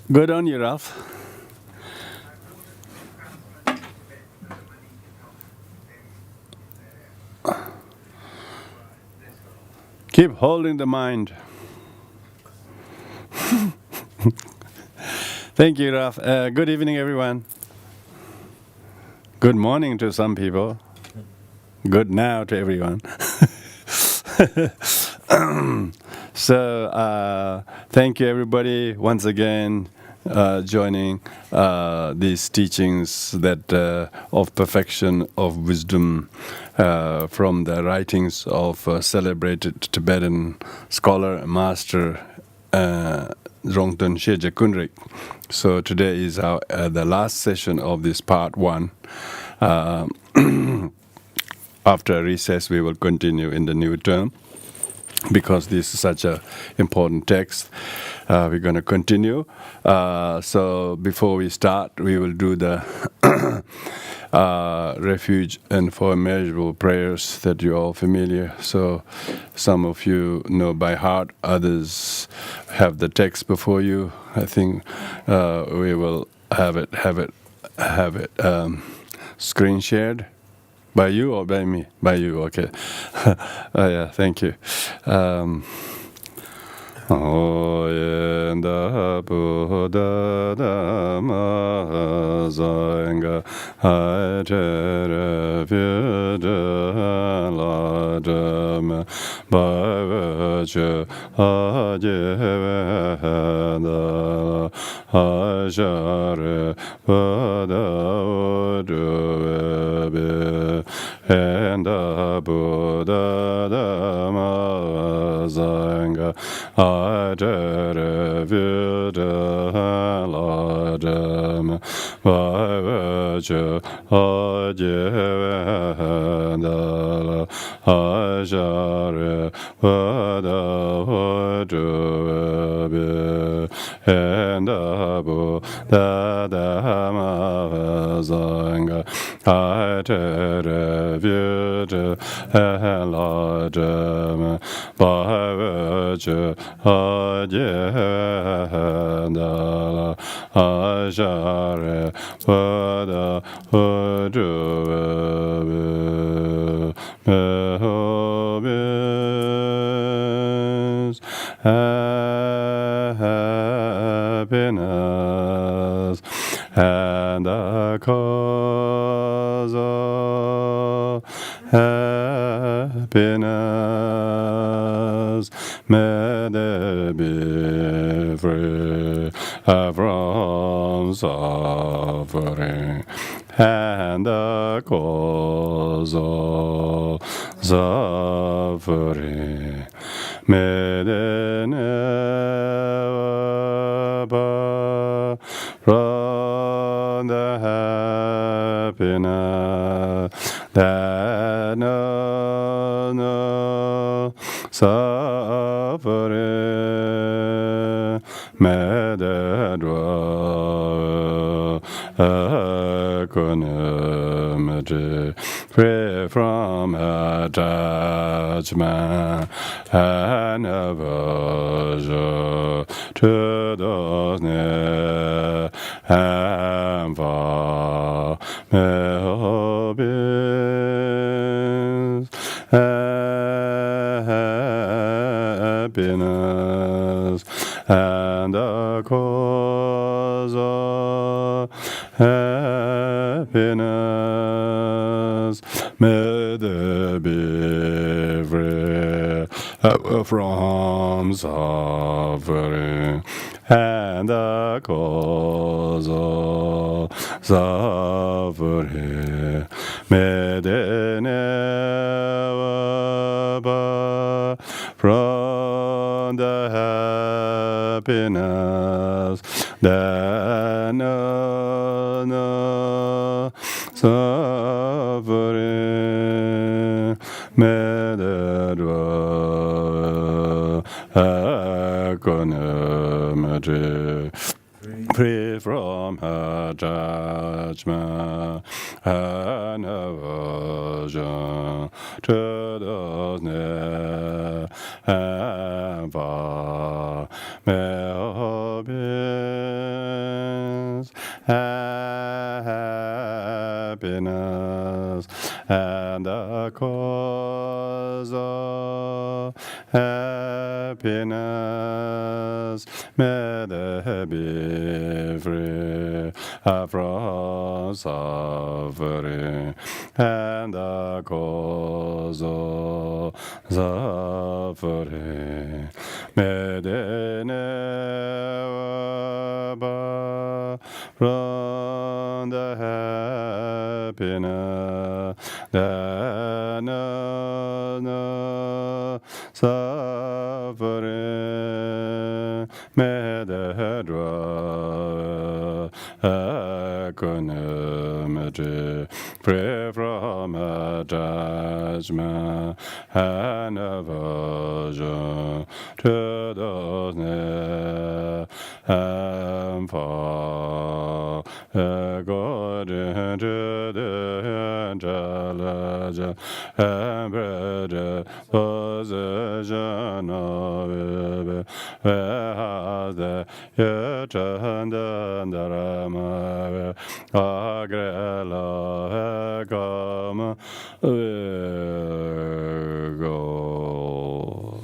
Good on you, Ralph. Keep holding the mind. Thank you, Ralph. Good evening, everyone. Good morning to some people. Good now to everyone. So, thank you, everybody, once again joining these teachings that of perfection of wisdom from the writings of celebrated Tibetan scholar and master Rongton Sheja Kunrig. So today is the last session of this part one. After recess, we will continue in the new term. Because this is such an important text, we're going to continue. So before we start, we will do the Refuge and Four Immeasurable Prayers that you're all familiar. So some of you know by heart, others have the text before you. I think we will have it screen shared. By you or by me? By you, okay. Yeah, thank you. Oyenda Buddha Dhamma Sangha Haiche Refuge Ladam Bhavacha Ajivenda Ashare Buddha Uduve and Buddha Dhamma Sangha Refuge Ladam Bhavacha Ajivenda Ashare Buddha Uduve and Buddha Dhamma Sangha Refuge Ladam Bhavacha Ajivenda Ashare Buddha Uduve happiness and the cause of happiness. May they be free from suffering and the cause of suffering. May they never part from the happiness that knows no suffering. May they dwell equanimity, free from attachment and aversion to those near and far. May all beings happiness and the cause of happiness. May they be free from suffering and the cause of suffering. May they never part from the happiness that knows no suffering. May they dwell equanimity, free from attachment and aversion to those near and far. May all be the cause of happiness. May they be free from suffering, and the cause of suffering. May they never bar from the happiness that no suffering. May they draw equanimity, free from attachment and aversion to those near and far, according to the intelligence and predisposition of it, whereas the Yachan Dharma agrela come go.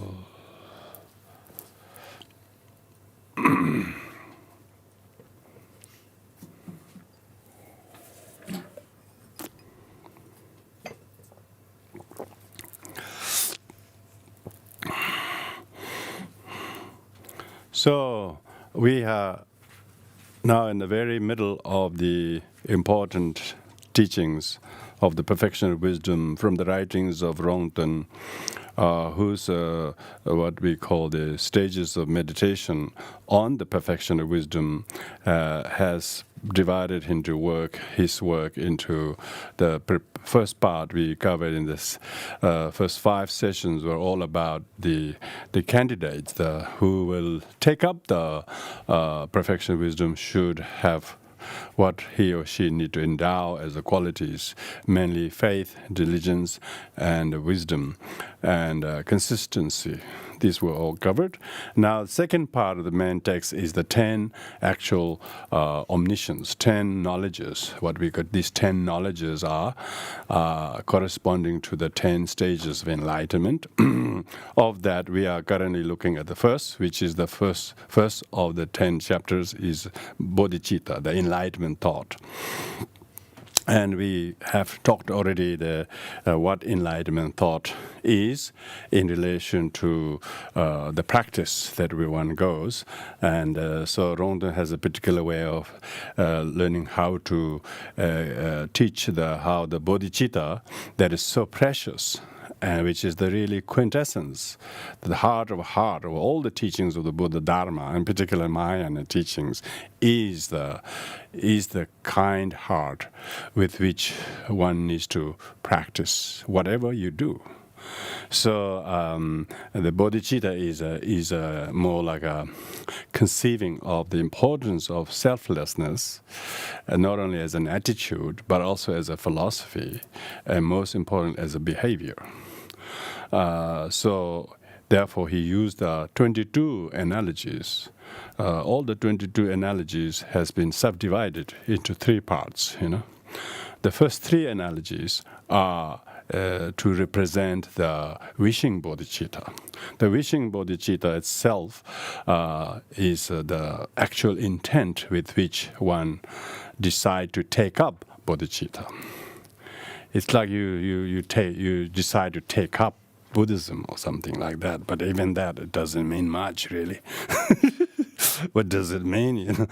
So we are now in the very middle of the important teachings of the perfection of wisdom from the writings of Rongton, whose what we call the stages of meditation on the perfection of wisdom has divided into his work into the first part we covered in this first 5 sessions were all about the candidates who will take up the perfection of wisdom should have what he or she need to endow as the qualities, mainly faith, diligence, and wisdom, and consistency. These were all covered. Now, the second part of the main text is the 10 actual omniscience, 10 knowledges. What we got, these 10 knowledges are corresponding to the 10 stages of enlightenment. Of that, we are currently looking at the first, which is the first of the 10 chapters is bodhicitta, the enlightenment thought. And we have talked already what enlightenment thought is in relation to the practice that one goes. And so Rongton has a particular way of learning how to teach how the bodhicitta that is so precious, which is the really quintessence, the heart of all the teachings of the Buddha Dharma, in particular Mahayana teachings, is the kind heart with which one needs to practice whatever you do. So the bodhicitta is more like a conceiving of the importance of selflessness, not only as an attitude, but also as a philosophy, and most important as a behavior. So therefore he used 22 analogies. All the 22 analogies has been subdivided into 3 parts. The first 3 analogies are to represent the wishing bodhicitta. The wishing bodhicitta itself is the actual intent with which one decides to take up bodhicitta. It's like you decide to take up Buddhism or something like that, but even that, it doesn't mean much, really. What does it mean?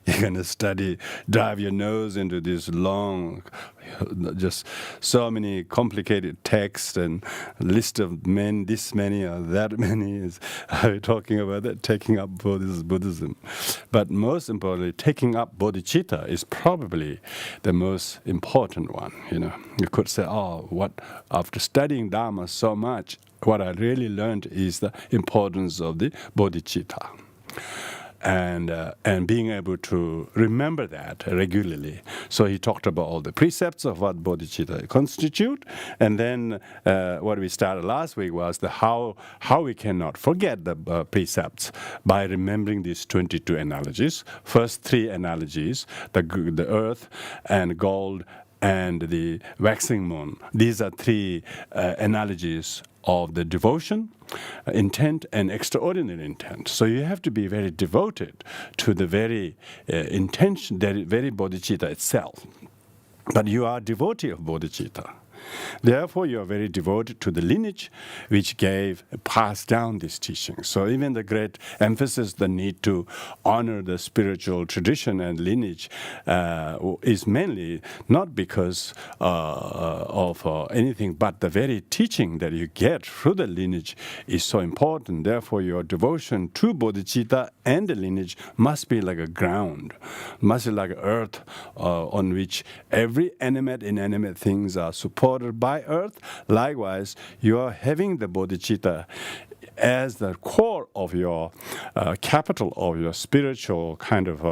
You're going to drive your nose into this long, just so many complicated texts and list of men, this many or that many. Is talking about that, taking up Buddhism. But most importantly, taking up bodhicitta is probably the most important one. You could say, after studying Dharma so much, what I really learned is the importance of the bodhicitta. And being able to remember that regularly. So he talked about all the precepts of what bodhicitta constitute, and then what we started last week was how we cannot forget the precepts by remembering these 22 analogies. First 3 analogies, the earth and gold and the waxing moon. These are three analogies of the devotion, intent, and extraordinary intent. So you have to be very devoted to the very intention, the very bodhicitta itself. But you are a devotee of bodhicitta. Therefore, you are very devoted to the lineage which passed down this teaching. So even the great emphasis, the need to honor the spiritual tradition and lineage is mainly not because of anything, but the very teaching that you get through the lineage is so important. Therefore, your devotion to bodhicitta and the lineage must be like a ground, must be like earth on which every animate, inanimate things are supported by earth. Likewise, you are having the bodhicitta as the core of your capital of your spiritual kind of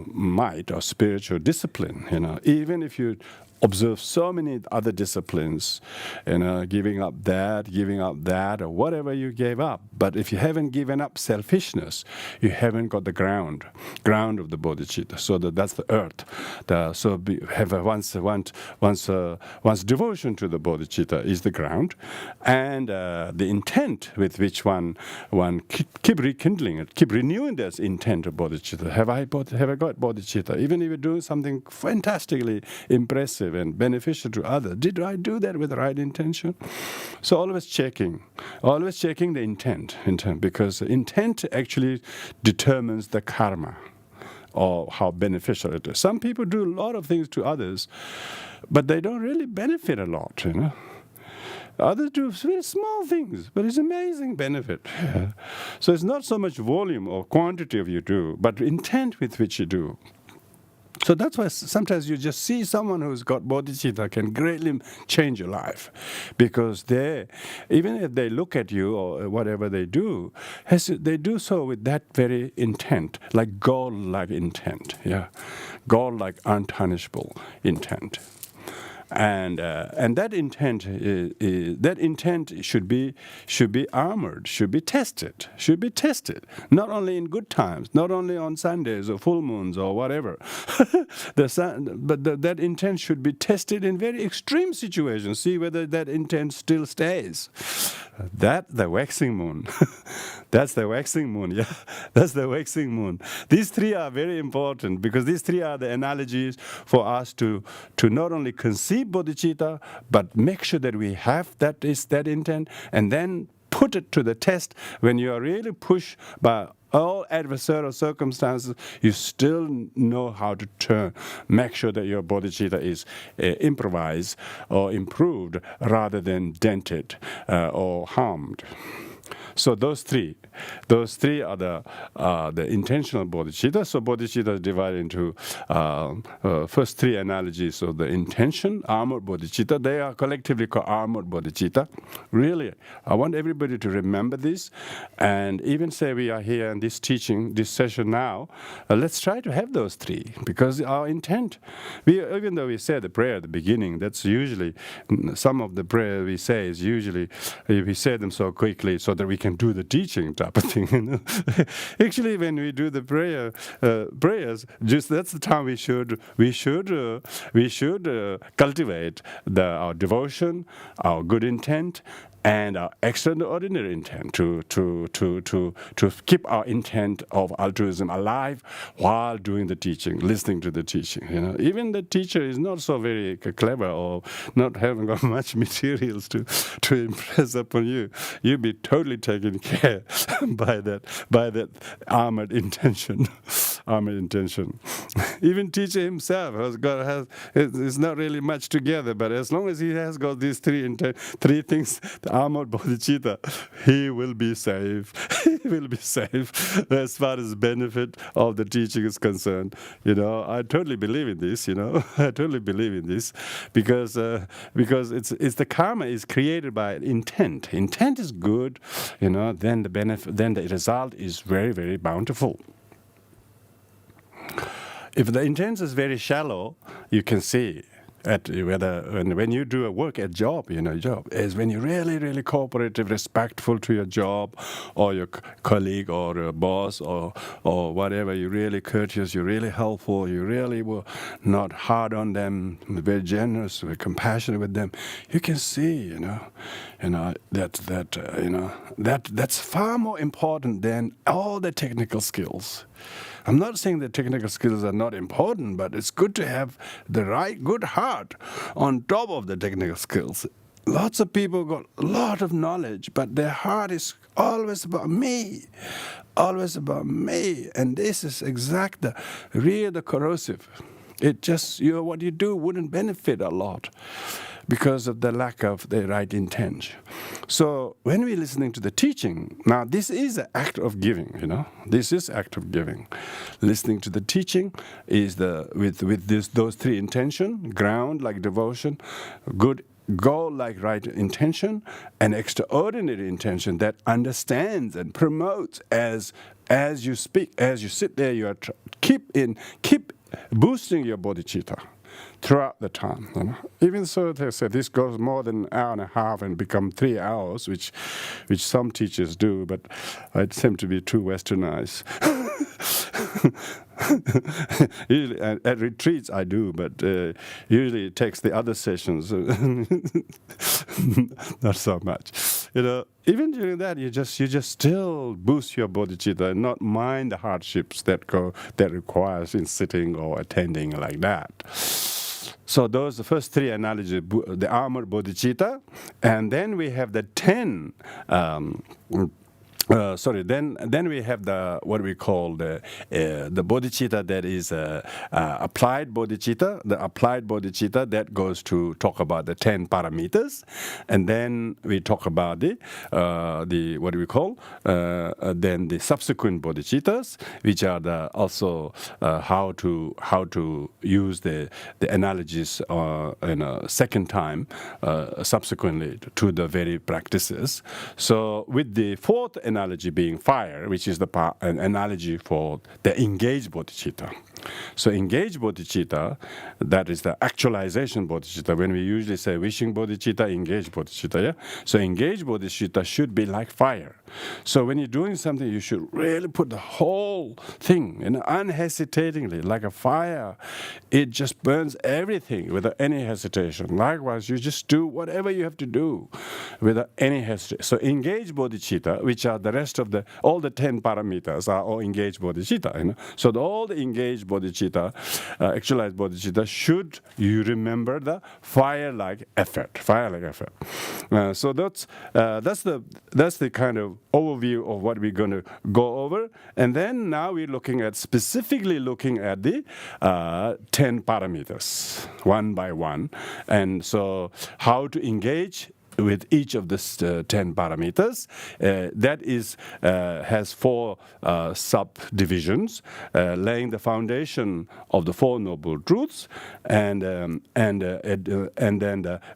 might or spiritual discipline. Even if you observe so many other disciplines, giving up that, or whatever you gave up. But if you haven't given up selfishness, you haven't got the ground of the bodhicitta. So that's the earth. One's devotion to the bodhicitta is the ground, and the intent with which one keep rekindling it, keep renewing this intent of bodhicitta. Have I got bodhicitta? Even if you're doing something fantastically impressive and beneficial to others, did I do that with the right intention? So always checking the intent, because intent actually determines the karma or how beneficial it is. Some people do a lot of things to others, but they don't really benefit a lot, Others do very small things, but it's amazing benefit. So it's not so much volume or quantity of you do, but intent with which you do. So that's why sometimes you just see someone who's got bodhicitta can greatly change your life, because even if they look at you or whatever they do, they do so with that very intent, like God-like intent, God-like untarnishable intent. And that intent should be armored, should be tested, not only in good times, not only on Sundays or full moons or whatever. That intent should be tested in very extreme situations. See whether that intent still stays. That's the waxing moon. That's the waxing moon. That's the waxing moon. These three are very important, because these three are the analogies for us to not only conceive bodhicitta, but make sure that we have that intent, and then put it to the test when you are really pushed by all adversarial circumstances. You still know how to turn, make sure that your bodhicitta is improvised or improved rather than dented or harmed. So those three are the intentional bodhicitta. So bodhicitta is divided into first three analogies of the intention, armored bodhicitta. They are collectively called armored bodhicitta. Really, I want everybody to remember this, and even say we are here in this teaching, this session now, let's try to have those three, because our intent, even though we say the prayer at the beginning, that's usually, some of the prayer we say is usually, we say them so quickly so that we can do the teaching type of thing. Actually, when we do the prayers, just that's the time we should cultivate our devotion, our good intent, and our extraordinary intent to keep our intent of altruism alive while doing the teaching, listening to the teaching. Even the teacher is not so very clever or not having got much materials to impress upon you. You'll be totally taken care by that armored intention. Even teacher himself is not really much together, but as long as he has got these three things, the armored bodhicitta, he will be safe. He will be safe as far as benefit of the teaching is concerned. I totally believe in this. I totally believe in this because it's the karma is created by intent. Intent is good, then the benefit, then the result is very, very bountiful. If the intent is very shallow, you can see When you do a work at job, job is when you're really, really cooperative, respectful to your job, or your colleague, or your boss, or whatever. You're really courteous. You're really helpful. You really were not hard on them. Very generous, very compassionate with them. You can see, that's far more important than all the technical skills. I'm not saying that technical skills are not important, but it's good to have the right, good heart on top of the technical skills. Lots of people got a lot of knowledge, but their heart is always about me, and this is really the corrosive. It just, what you do wouldn't benefit a lot because of the lack of the right intent. So when we're listening to the teaching, now this is an act of giving, This is act of giving. Listening to the teaching is with those three intention: ground like devotion, good goal like right intention, and extraordinary intention that understands and promotes as you speak, as you sit there. You are keep boosting your bodhicitta throughout the time. Even so, they say this goes more than an hour and a half and become 3 hours, which some teachers do, but I seem to be too westernized. Usually, at retreats I do, but usually it takes the other sessions not so much. Even during that, you just still boost your bodhicitta and not mind the hardships that requires in sitting or attending like that. So those the first three analogies: the armored bodhicitta, and then we have the 10. Then we have what we call the bodhicitta that is applied bodhicitta. The applied bodhicitta that goes to talk about the 10 parameters, and then we talk about the what do we call then the subsequent bodhicittas, which are also how to use the analogies second time subsequently to the very practices. So with the fourth analogy being fire, which is an analogy for the engaged bodhicitta. So engaged bodhicitta, that is the actualization bodhicitta. When we usually say wishing bodhicitta, engaged bodhicitta, yeah? So engaged bodhicitta should be like fire. So when you're doing something, you should really put the whole thing, unhesitatingly, like a fire. It just burns everything without any hesitation. Likewise, you just do whatever you have to do without any hesitation. So engaged bodhicitta, which are the rest of all the 10 parameters are all engaged bodhicitta. So all the engaged bodhicitta, actualized bodhicitta, should you remember the fire-like effort. So that's the kind of overview of what we're going to go over. And then now we're specifically looking at the 10 parameters, one by one. And so how to engage with each of the 10 parameters. That has 4 subdivisions, laying the foundation of the 4 noble truths, and then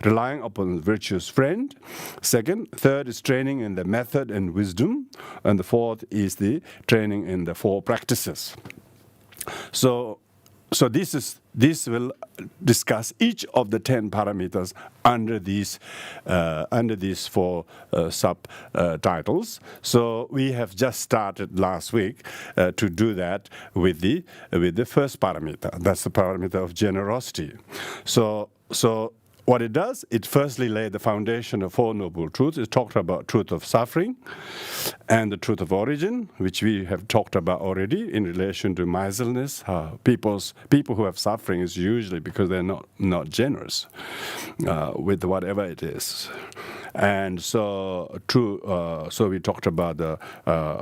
relying upon virtuous friend. Third is training in the method and wisdom, and the fourth is the training in the 4 practices. So this will discuss each of the 10 parameters under these 4 subtitles. So we have just started last week to do that with the first parameter. That's the parameter of generosity. So what it does, it firstly lays the foundation of 4 noble truths. It talked about truth of suffering and the truth of origin, which we have talked about already in relation to miserlness. People who have suffering is usually because they're not generous with whatever it is. And so we talked about the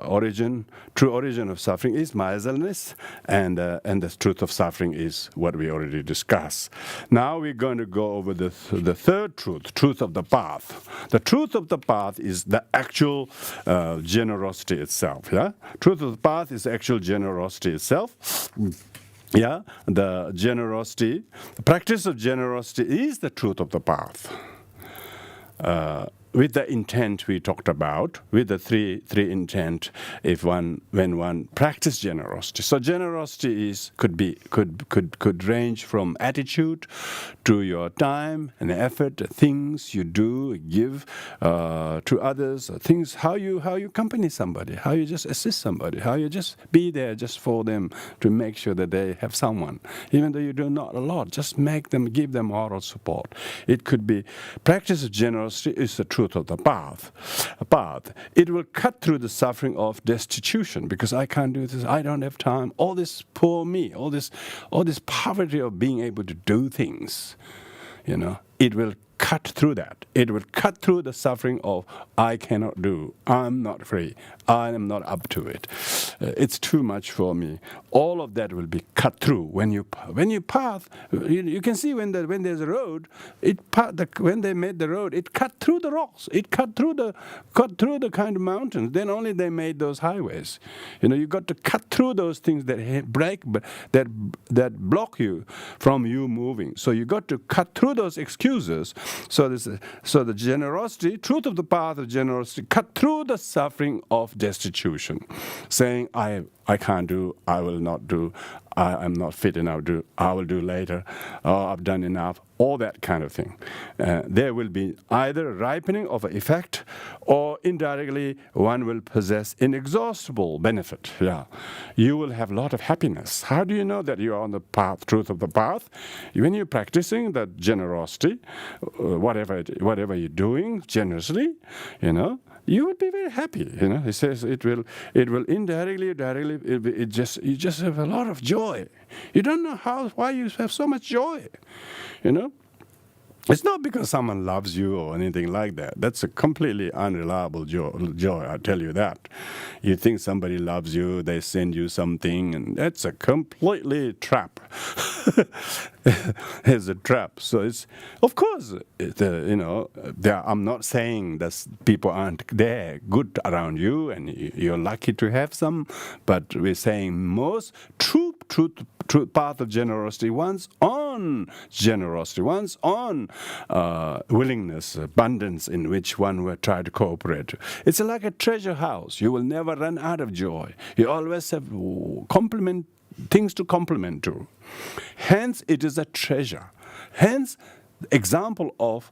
origin. True origin of suffering is miserliness, and the truth of suffering is what we already discussed. Now we're going to go over the third truth of the path. The truth of the path is the actual generosity itself. Yeah, truth of the path is actual generosity itself. Yeah, the practice of generosity is the truth of the path. with the intent we talked about, with the three intent, when one practice generosity. So generosity could range from attitude to your time and effort, things you do, give to others, things how you accompany somebody, how you just assist somebody, how you just be there just for them to make sure that they have someone, even though you do not a lot, just give them moral support. It could be practice of generosity is the truth of the path. It will cut through the suffering of destitution, because I can't do this, I don't have time, all this poor me, all this poverty of being able to do things. It will cut through that. It will cut through the suffering of I cannot do, I'm not free, I am not up to it, it's too much for me. All of that will be cut through when you path. You can see when there's a road, when they made the road, it cut through the rocks, it cut through the kind of mountains. Then only they made those highways. You got to cut through those things that break, that block you from you moving. So you got to cut through those excuses. So the generosity, truth of the path of generosity, cut through the suffering of destitution, saying I can't do, I will not do, I'm not fit enough to do, I will do later, I've done enough, all that kind of thing. There will be either a ripening of an effect, or indirectly one will possess inexhaustible benefit. You will have a lot of happiness. How do you know that you are on the path, truth of the path? When you're practicing that generosity, whatever you're doing generously, you will be very happy. He says it will indirectly, directly, you just have a lot of joy. You don't know why you have so much joy. It's not because someone loves you or anything like that. That's a completely unreliable joy, I tell you that. You think somebody loves you, they send you something, and that's a completely trap. It's a trap. So it's, of course, I'm not saying that people aren't there good around you and you're lucky to have some, but we're saying most true path of generosity, one's own generosity, one's own willingness, abundance in which one will try to cooperate. It's like a treasure house. You will never run out of joy. You always have things to complement to. Hence, it is a treasure. Hence, example of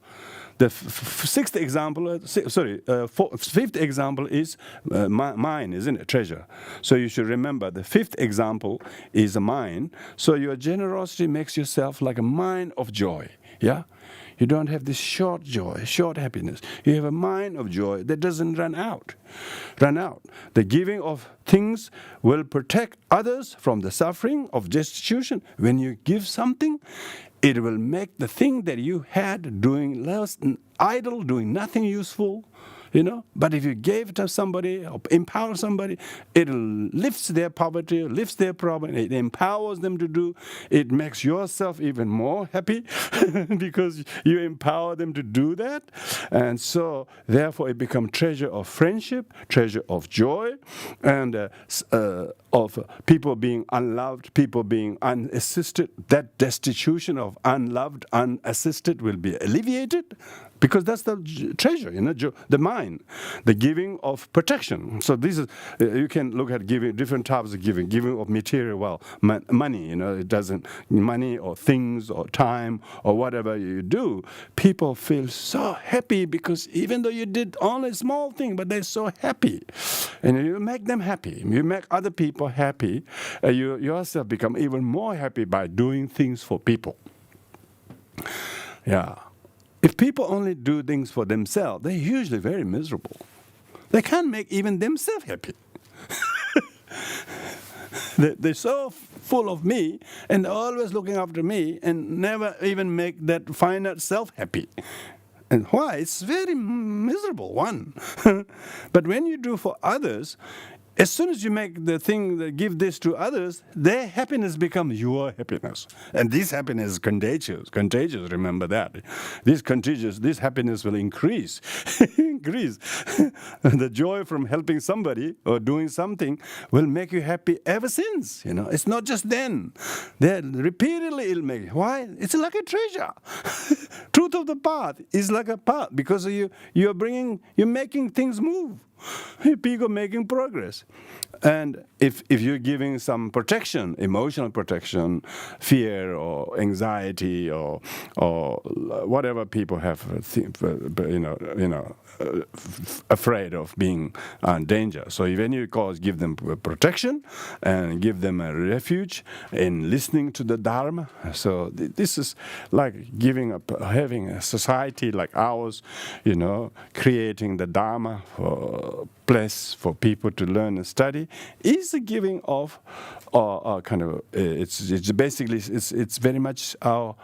the fifth example is mine, isn't it? Treasure. So you should remember the fifth example is a mine. So your generosity makes yourself like a mine of joy. You don't have this short joy, short happiness. You have a mine of joy that doesn't run out. The giving of things will protect others from the suffering of destitution. When you give something, it will make the thing that you had doing less idle, doing nothing useful. But if you gave it to somebody or empower somebody, it lifts their poverty, lifts their problem, it empowers them to do. It makes yourself even more happy because you empower them to do that. And so, therefore, it becomes treasure of friendship, treasure of joy, and of people being unloved, people being unassisted. That destitution of unloved, unassisted will be alleviated. Because that's the treasure, the mind, the giving of protection. So this is, you can look at giving, different types of giving of material wealth, money, it doesn't, money or things or time or whatever you do, people feel so happy because even though you did only a small thing, but they're so happy. And you make them happy, you make other people happy, you yourself become even more happy by doing things for people. If people only do things for themselves, they're usually very miserable. They can't make even themselves happy. They're so full of me, and they're always looking after me, and never even make that finite self happy. And why? It's very miserable, one. But when you do for others, as soon as you make the thing that give this to others, their happiness becomes your happiness. And this happiness is contagious. Contagious, remember that. This happiness will increase. Increase. The joy from helping somebody or doing something will make you happy ever since. It's not just then. Repeatedly it'll make. Why? It's like a treasure. Truth of the path is like a path because you're making things move. People making progress. And if you're giving some protection, emotional protection, fear or anxiety or whatever people have, afraid of being in danger. So when you give them protection and give them a refuge in listening to the Dharma. So this is like having a society like ours, creating the Dharma place for people to learn and study is the giving of it's basically very much our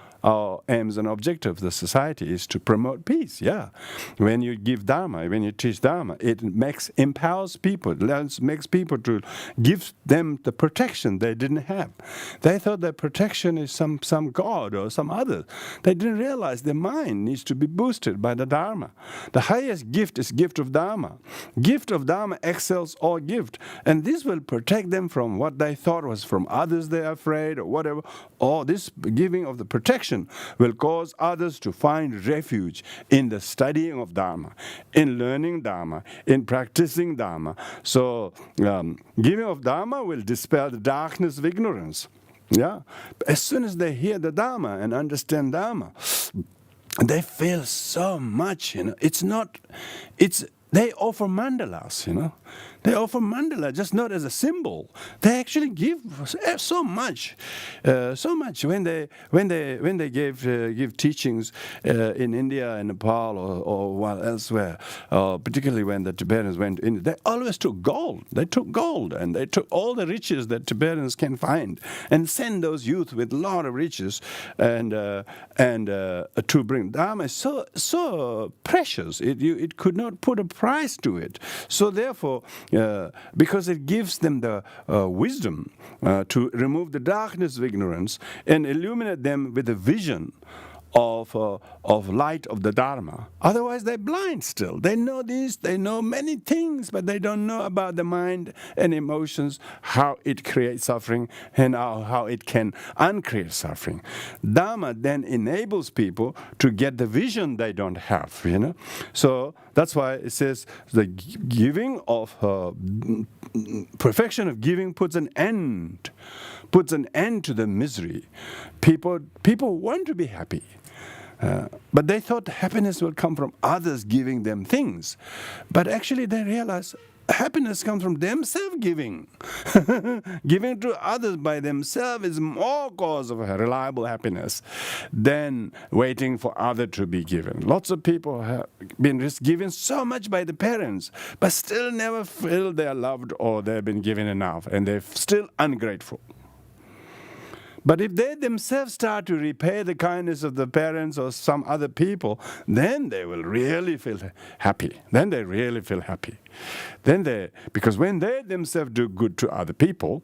aims and objectives. The society is to promote peace. When you give Dharma, when you teach Dharma, it empowers people, makes people to give them the protection they didn't have. They thought that protection is some god or some other. They didn't realize their mind needs to be boosted by the Dharma. The highest gift is gift of Dharma. Gift of Dharma excels all gift, and this will protect them from what they thought was from others they're afraid or whatever. Or this giving of the protection will cause others to find refuge in the studying of Dharma, in learning Dharma, in practicing Dharma. So giving of Dharma will dispel the darkness of ignorance. As soon as they hear the Dharma and understand Dharma, they feel so much, they offer mandalas, They offer mandala just not as a symbol. They actually give so much when they give teachings in India and Nepal or elsewhere, particularly when the Tibetans went in. They always took gold. They took gold and they took all the riches that Tibetans can find and send those youth with a lot of riches and to bring Dharma is so precious. It could not put a price to it. So therefore, because it gives them the wisdom to remove the darkness of ignorance and illuminate them with a vision of light of the Dharma. Otherwise, they're blind still. They know this, they know many things, but they don't know about the mind and emotions, how it creates suffering, and how it can uncreate suffering. Dharma then enables people to get the vision they don't have, So that's why it says the giving of perfection of giving puts an end to the misery. People want to be happy. But they thought happiness will come from others giving them things. But actually they realize happiness comes from themselves giving. Giving to others by themselves is more cause of a reliable happiness than waiting for others to be given. Lots of people have been given so much by the parents, but still never feel they're loved or they've been given enough, and they're still ungrateful. But if they themselves start to repay the kindness of the parents or some other people, then they will really feel happy. Because when they themselves do good to other people,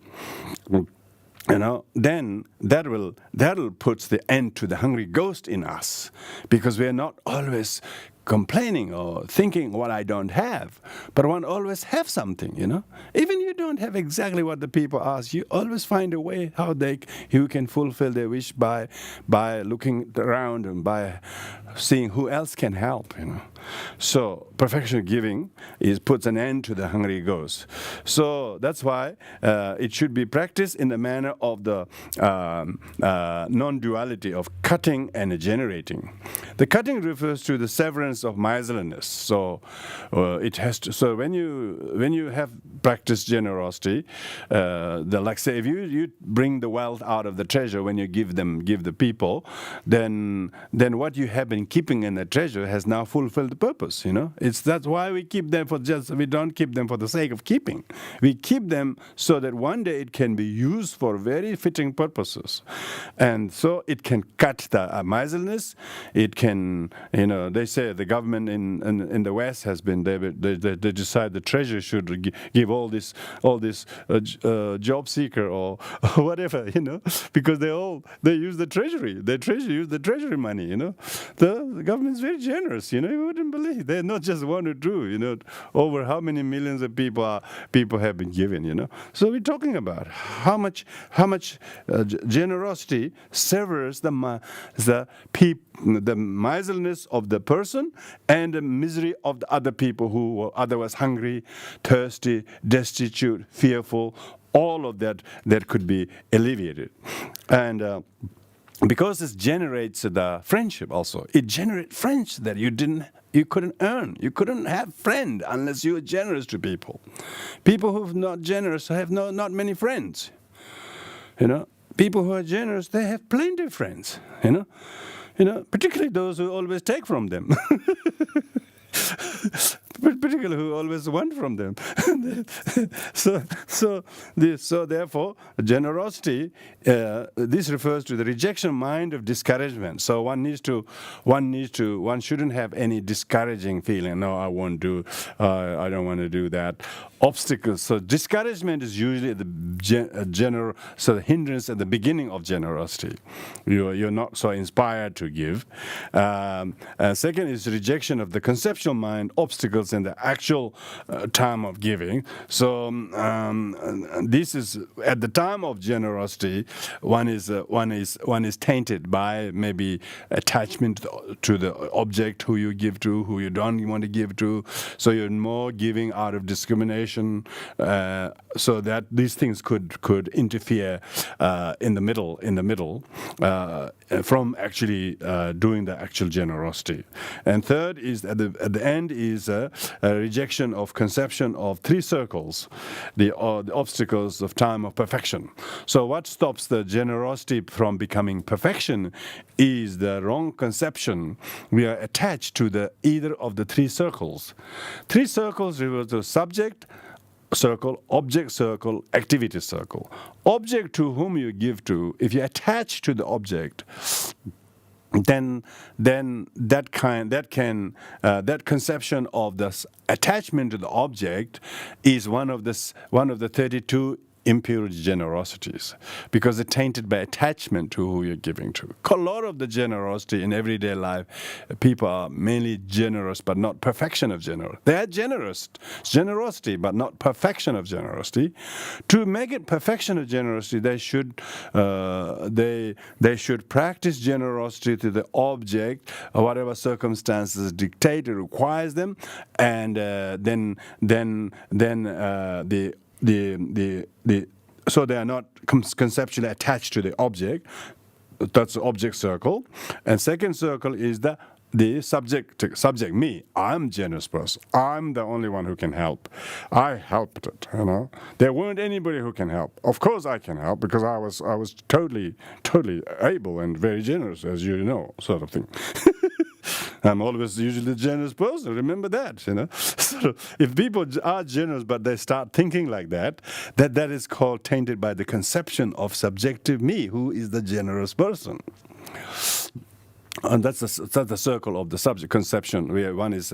then that'll put the end to the hungry ghost in us, because we are not always complaining or thinking what I don't have, but one always have something, Even you don't have exactly what the people ask, you always find a way how you can fulfill their wish by looking around and by seeing who else can help, So perfection giving puts an end to the hungry ghost. So that's why it should be practiced in the manner of the non-duality of cutting and generating. The cutting refers to the severance of miserliness. So it has to. So when you have practiced generosity, like say if you bring the wealth out of the treasure when you give the people, then what you have been keeping in the treasure has now fulfilled the purpose. That's why we keep them we don't keep them for the sake of keeping. We keep them so that one day it can be used for very fitting purposes, and so it can cut the miserliness. It can, they say the government in the West has been, they decide the treasury should give all this job seeker or whatever, because they use the treasury. They use the treasury money, The government's very generous, you wouldn't believe. They're not just one or two, over how many millions of people have been given, So we're talking about how much generosity severs the miserliness of the person and the misery of the other people who were otherwise hungry, thirsty, destitute, fearful. All of that could be alleviated. And because it generates the friendship also. It generates friends that you couldn't earn. You couldn't have friend unless you were generous to people. People who are not generous have not many friends. People who are generous, they have plenty of friends. Particularly those who always take from them. Particularly who always want from them. So therefore, generosity, this refers to the rejection mind of discouragement. So one shouldn't have any discouraging feeling. No, I won't do, I don't want to do that. Obstacles. So discouragement is usually the hindrance at the beginning of generosity. You're not so inspired to give. Second is rejection of the conceptual mind, obstacles in the actual time of giving. So this is at the time of generosity, one is tainted by maybe attachment to the object who you give to, who you don't want to give to. So you're more giving out of discrimination. So that these things could interfere in the middle from actually doing the actual generosity. And third is at the end is a rejection of conception of three circles, the obstacles of time of perfection. So what stops the generosity from becoming perfection is the wrong conception. We are attached to either of the three circles. Three circles refer to subject circle, object circle, activity circle. Object to whom you give to, if you attach to the object, then that conception of this attachment to the object is one of the 32 impure generosities, because it's tainted by attachment to who you're giving to. A lot of the generosity in everyday life, people are mainly generous, but not perfection of generosity. They are generosity, but not perfection of generosity. To make it perfection of generosity, they should practice generosity to the object, whatever circumstances dictate or requires them, and so they are not conceptually attached to the object. That's the object circle. And second circle is the subject, me. I'm a generous person. I'm the only one who can help. I helped it, There weren't anybody who can help. Of course I can help because I was totally able and very generous, as you know, sort of thing. I'm always usually a generous person. Remember that, So if people are generous, but they start thinking like that is called tainted by the conception of subjective me, who is the generous person. And that's the circle of the subject conception. Where one has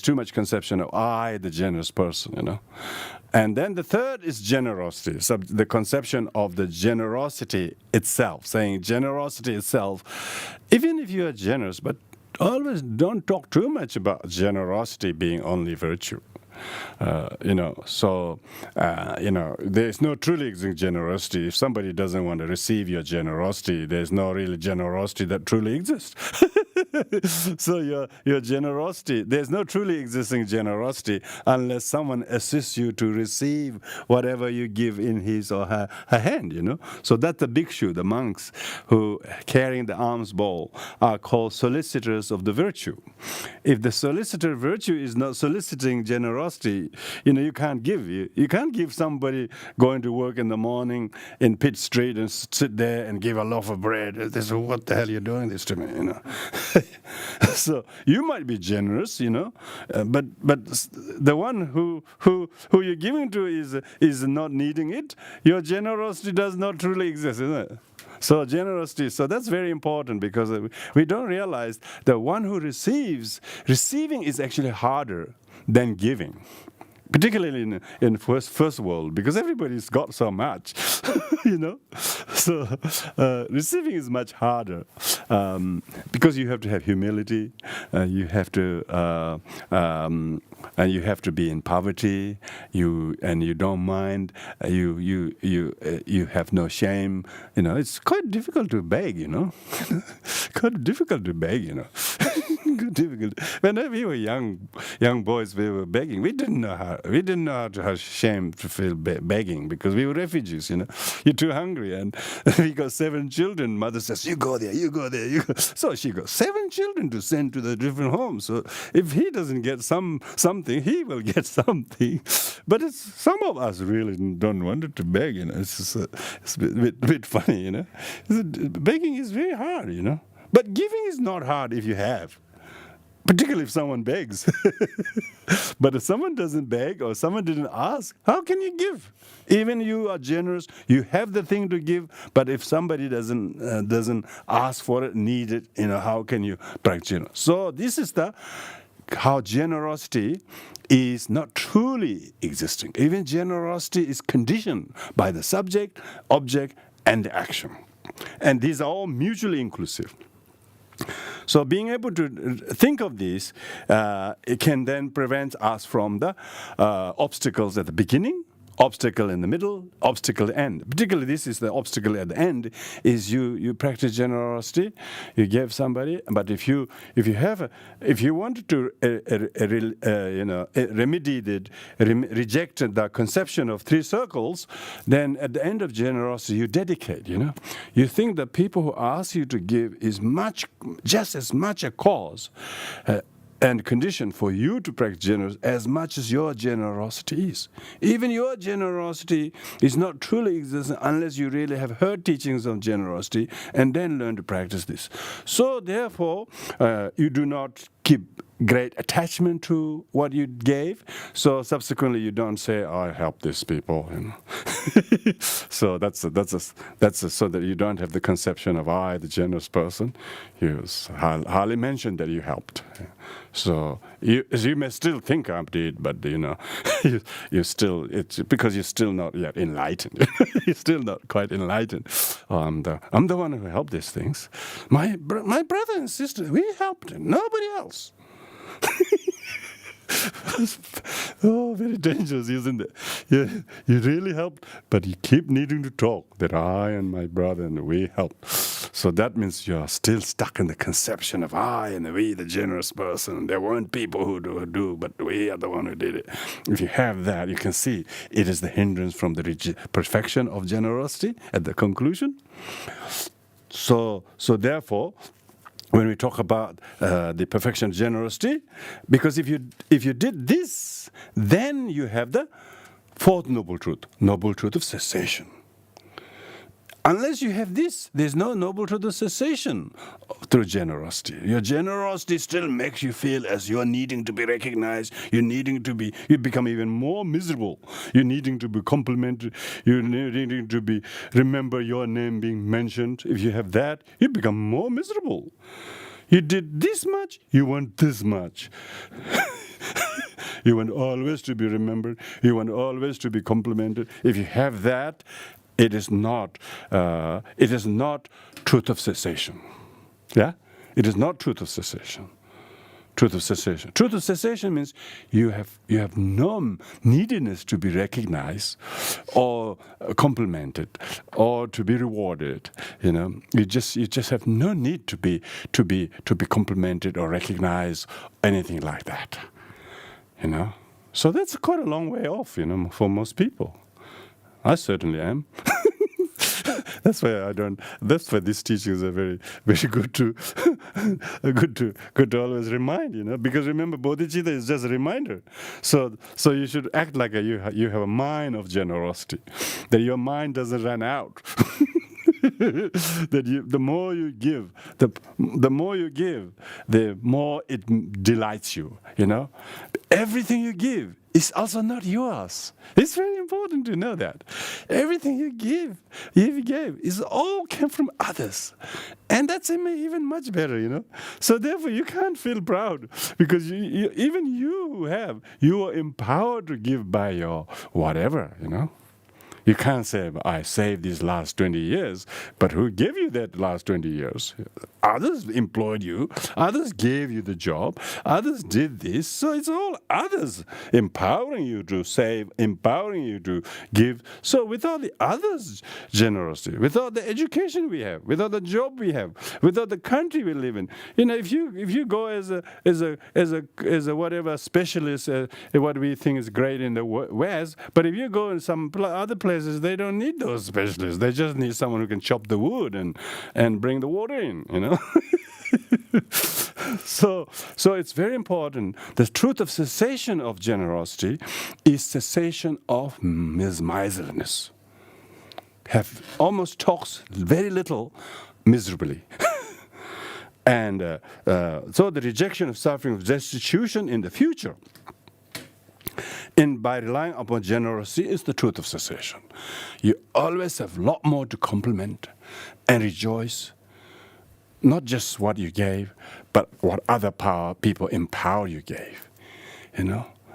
too much conception of I, the generous person, And then the third is generosity, the conception of the generosity itself, saying generosity itself, even if you are generous, but always don't talk too much about generosity being only virtue. There's no truly existing generosity. If somebody doesn't want to receive your generosity, there's no real generosity that truly exists. So your generosity, there's no truly existing generosity unless someone assists you to receive whatever you give in his or her hand, So that's the bhikshu, the monks who carrying the alms bowl are called solicitors of the virtue. If the solicitor virtue is not soliciting generosity, you can't give. You can't give somebody going to work in the morning in Pitt Street and sit there and give a loaf of bread. They say, what the hell are you doing this to me, So you might be generous, but the one who you're giving to is not needing it. Your generosity does not truly exist, isn't it? So generosity, so that's very important, because we don't realize the one who receiving is actually harder than giving. Particularly in first world, because everybody's got so much, So receiving is much harder, because you have to have humility, you have to and you have to be in poverty. You don't mind. You have no shame. It's quite difficult to beg. Quite difficult to beg. Difficult. When we were young boys, we were begging. We didn't know how to have shame to feel begging, because we were refugees. You're too hungry, and we got 7 children. Mother says, "You go there, you go there, you go." So she got 7 children to send to the different homes. So if he doesn't get something, he will get something. But some of us really don't want to beg. It's a bit funny. Begging is very hard. But giving is not hard if you have. Particularly if someone begs. But if someone doesn't beg or someone didn't ask, how can you give? Even you are generous, you have the thing to give, but if somebody doesn't ask for it, need it, how can you practice generosity? So this is how generosity is not truly existing. Even generosity is conditioned by the subject, object, and the action. And these are all mutually inclusive. So being able to think of this, it can then prevent us from the obstacles at the beginning, obstacle in the middle, obstacle at the end. Particularly, this is the obstacle at the end. Is you practice generosity, you give somebody, but if you wanted to reject the conception of 3 circles, then at the end of generosity you dedicate. You think that people who ask you to give is just as much a cause and condition for you to practice generosity as much as your generosity is. Even your generosity is not truly existent unless you really have heard teachings of generosity and then learn to practice this. So therefore, you do not keep great attachment to what you gave. So subsequently, you don't say, "I help these people." So that's so that you don't have the conception of I, the generous person. You hardly mention that you helped. So you may still think I did, but you still, it's because you're still not yet enlightened. You're still not quite enlightened. I'm the one who helped these things. My brother and sister, we helped him. Nobody else. Oh, very dangerous, isn't it? You really helped, but you keep needing to talk that I and my brother and we helped. So that means you're still stuck in the conception of I and we, the generous person. There weren't people who do, but we are the one who did it. If you have that, you can see it is the hindrance from the perfection of generosity at the conclusion. So therefore, when we talk about the perfection of generosity, because if you did this, then you have the 4th noble truth of cessation. Unless you have this, there's no noble truth of cessation through generosity. Your generosity still makes you feel as you're needing to be recognized, you become even more miserable. You're needing to be complimented, you're needing to remember your name being mentioned. If you have that, you become more miserable. You did this much, you want this much. You want always to be remembered, you want always to be complimented. If you have that, it is not truth of cessation. Yeah? It is not truth of cessation. Truth of cessation. Truth of cessation means you have no neediness to be recognized or complimented or to be rewarded. You just have no need to be complimented or recognized, anything like that. So that's quite a long way off, for most people. I certainly am. That's why these teachings are very, very good to always remind, because remember, bodhicitta is just a reminder. So you should act like you have a mind of generosity, that your mind doesn't run out. That the more you give, the more you give, the more it delights you. Everything you give is also not yours. It's very important to know that. Everything you gave, is all came from others. And that's even much better, So therefore, you can't feel proud because even you are empowered to give by your whatever, You can't say, I saved these last 20 years, but who gave you that last 20 years? Others employed you, others gave you the job, others did this, so it's all others empowering you to save, empowering you to give. So without the others' generosity, without the education we have, without the job we have, without the country we live in, if you go as a whatever specialist, what we think is great in the West, but if you go in some other places, they don't need those specialists. They just need someone who can chop the wood and bring the water in, So it's very important. The truth of cessation of generosity is cessation of miserliness. Almost talks very little miserably. And so the rejection of suffering of destitution in the future, and by relying upon generosity, is the truth of cessation. You always have a lot more to compliment and rejoice, not just what you gave, but what other people empower you gave.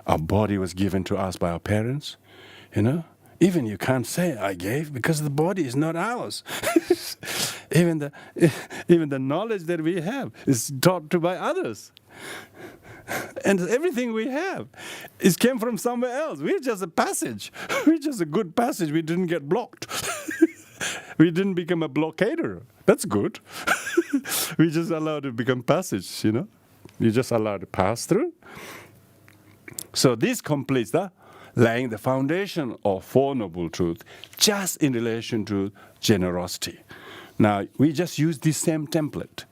Our body was given to us by our parents. Even you can't say I gave because the body is not ours. Even the knowledge that we have is taught to by others. And everything we have came from somewhere else. We're just a passage. We're just a good passage. We didn't get blocked. We didn't become a blockader. That's good. We just allowed to become passage, We just allowed to pass through. So this completes the laying the foundation of Four Noble Truths just in relation to generosity. Now, we just use this same template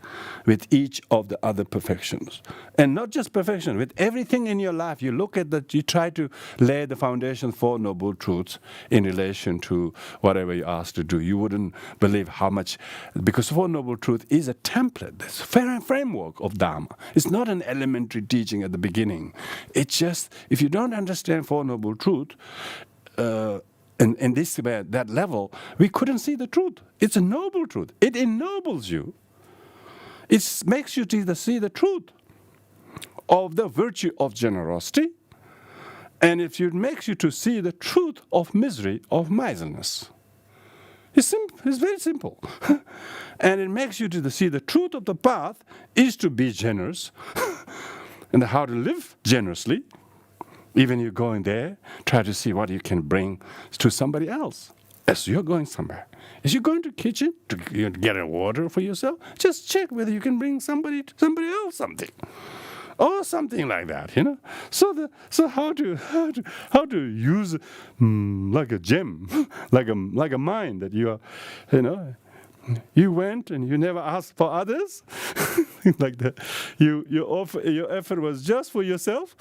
with each of the other perfections. And not just perfection, with everything in your life, you look at that, you try to lay the foundation for Noble Truths in relation to whatever you're asked to do. You wouldn't believe how much, because Four Noble Truths is a template, it's a framework of Dharma. It's not an elementary teaching at the beginning. It's just, if you don't understand Four Noble Truths, in that level, we couldn't see the truth. It's a noble truth. It ennobles you. It makes you to see the truth of the virtue of generosity, and it makes you to see the truth of misery, of miserlness. It's very simple. And it makes you to see the truth of the path is to be generous, and how to live generously. Even you going there, try to see what you can bring to somebody else as you're going somewhere. As you're going to the kitchen to get a water for yourself, just check whether you can bring somebody else something. Or something like that, So how to use like a gem, like a mind that you are, You went and you never asked for others, like that. Your effort was just for yourself.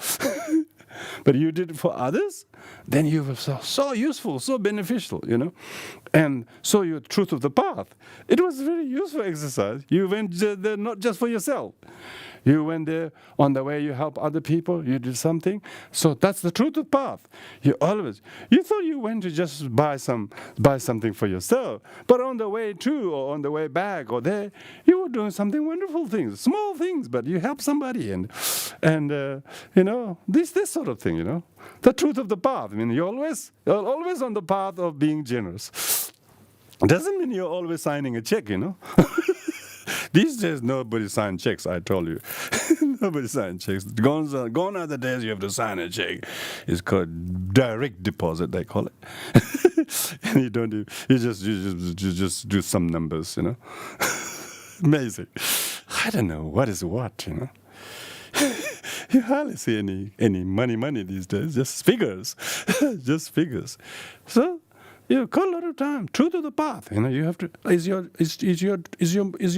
But you did it for others, then you were so useful, so beneficial, And so your truth of the path, it was a very useful exercise. You went there not just for yourself. You went there on the way you help other people, you did something. So that's the truth of the path. You thought you went to just buy something for yourself, but on the way to or on the way back or there, you were doing something wonderful things, small things, but you help somebody and this sort of thing, The truth of the path. You're always on the path of being generous. Doesn't mean you're always signing a check, These days, nobody signs checks, I told you. Nobody signs checks. Gone are the days you have to sign a check. It's called direct deposit, they call it. And you just do some numbers, Amazing. I don't know what is what, You hardly see any money these days, just figures. Just figures. So, you call a lot of time. Truth of the path. You have to. Is your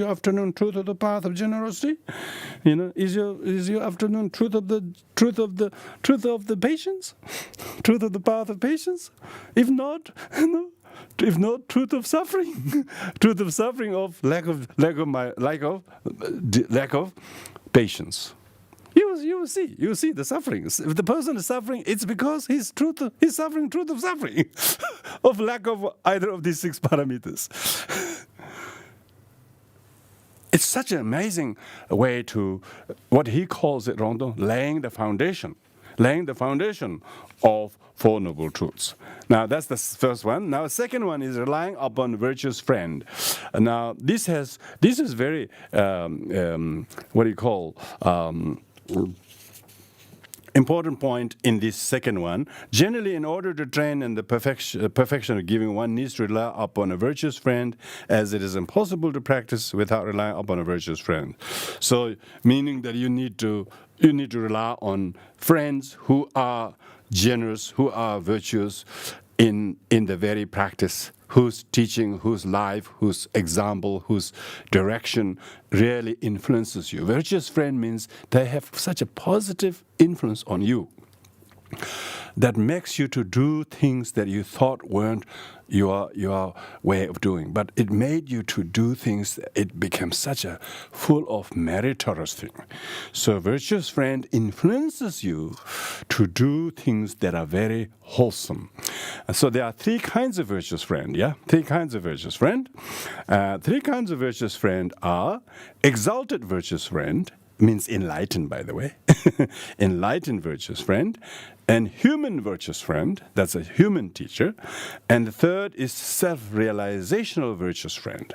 afternoon truth of the path of generosity? Is your afternoon truth of the patience? Truth of the path of patience? If not, if not truth of suffering? Truth of suffering of lack of patience. You will see the suffering. If the person is suffering, it's because he's suffering truth of suffering, of lack of either of these 6 parameters. It's such an amazing way to, what he calls it, Rongton, laying the foundation of 4 Noble Truths. Now, that's the first one. Now, the second one is relying upon virtuous friend. Now, this is very, important point in this second one. Generally, in order to train in the perfection of giving, one needs to rely upon a virtuous friend, as it is impossible to practice without relying upon a virtuous friend. So, meaning that you need to rely on friends who are generous, who are virtuous in the very practice, whose teaching, whose life, whose example, whose direction really influences you. Virtuous friend means they have such a positive influence on you that makes you to do things that you thought weren't your way of doing. But it made you to do things, it became such a full of meritorious thing. So virtuous friend influences you to do things that are very wholesome. So there are 3 kinds of virtuous friend, 3 kinds of virtuous friend. 3 kinds of virtuous friend are exalted virtuous friend, means enlightened, by the way, enlightened virtuous friend, and human virtuous friend, that's a human teacher, and the third is self-realizational virtuous friend.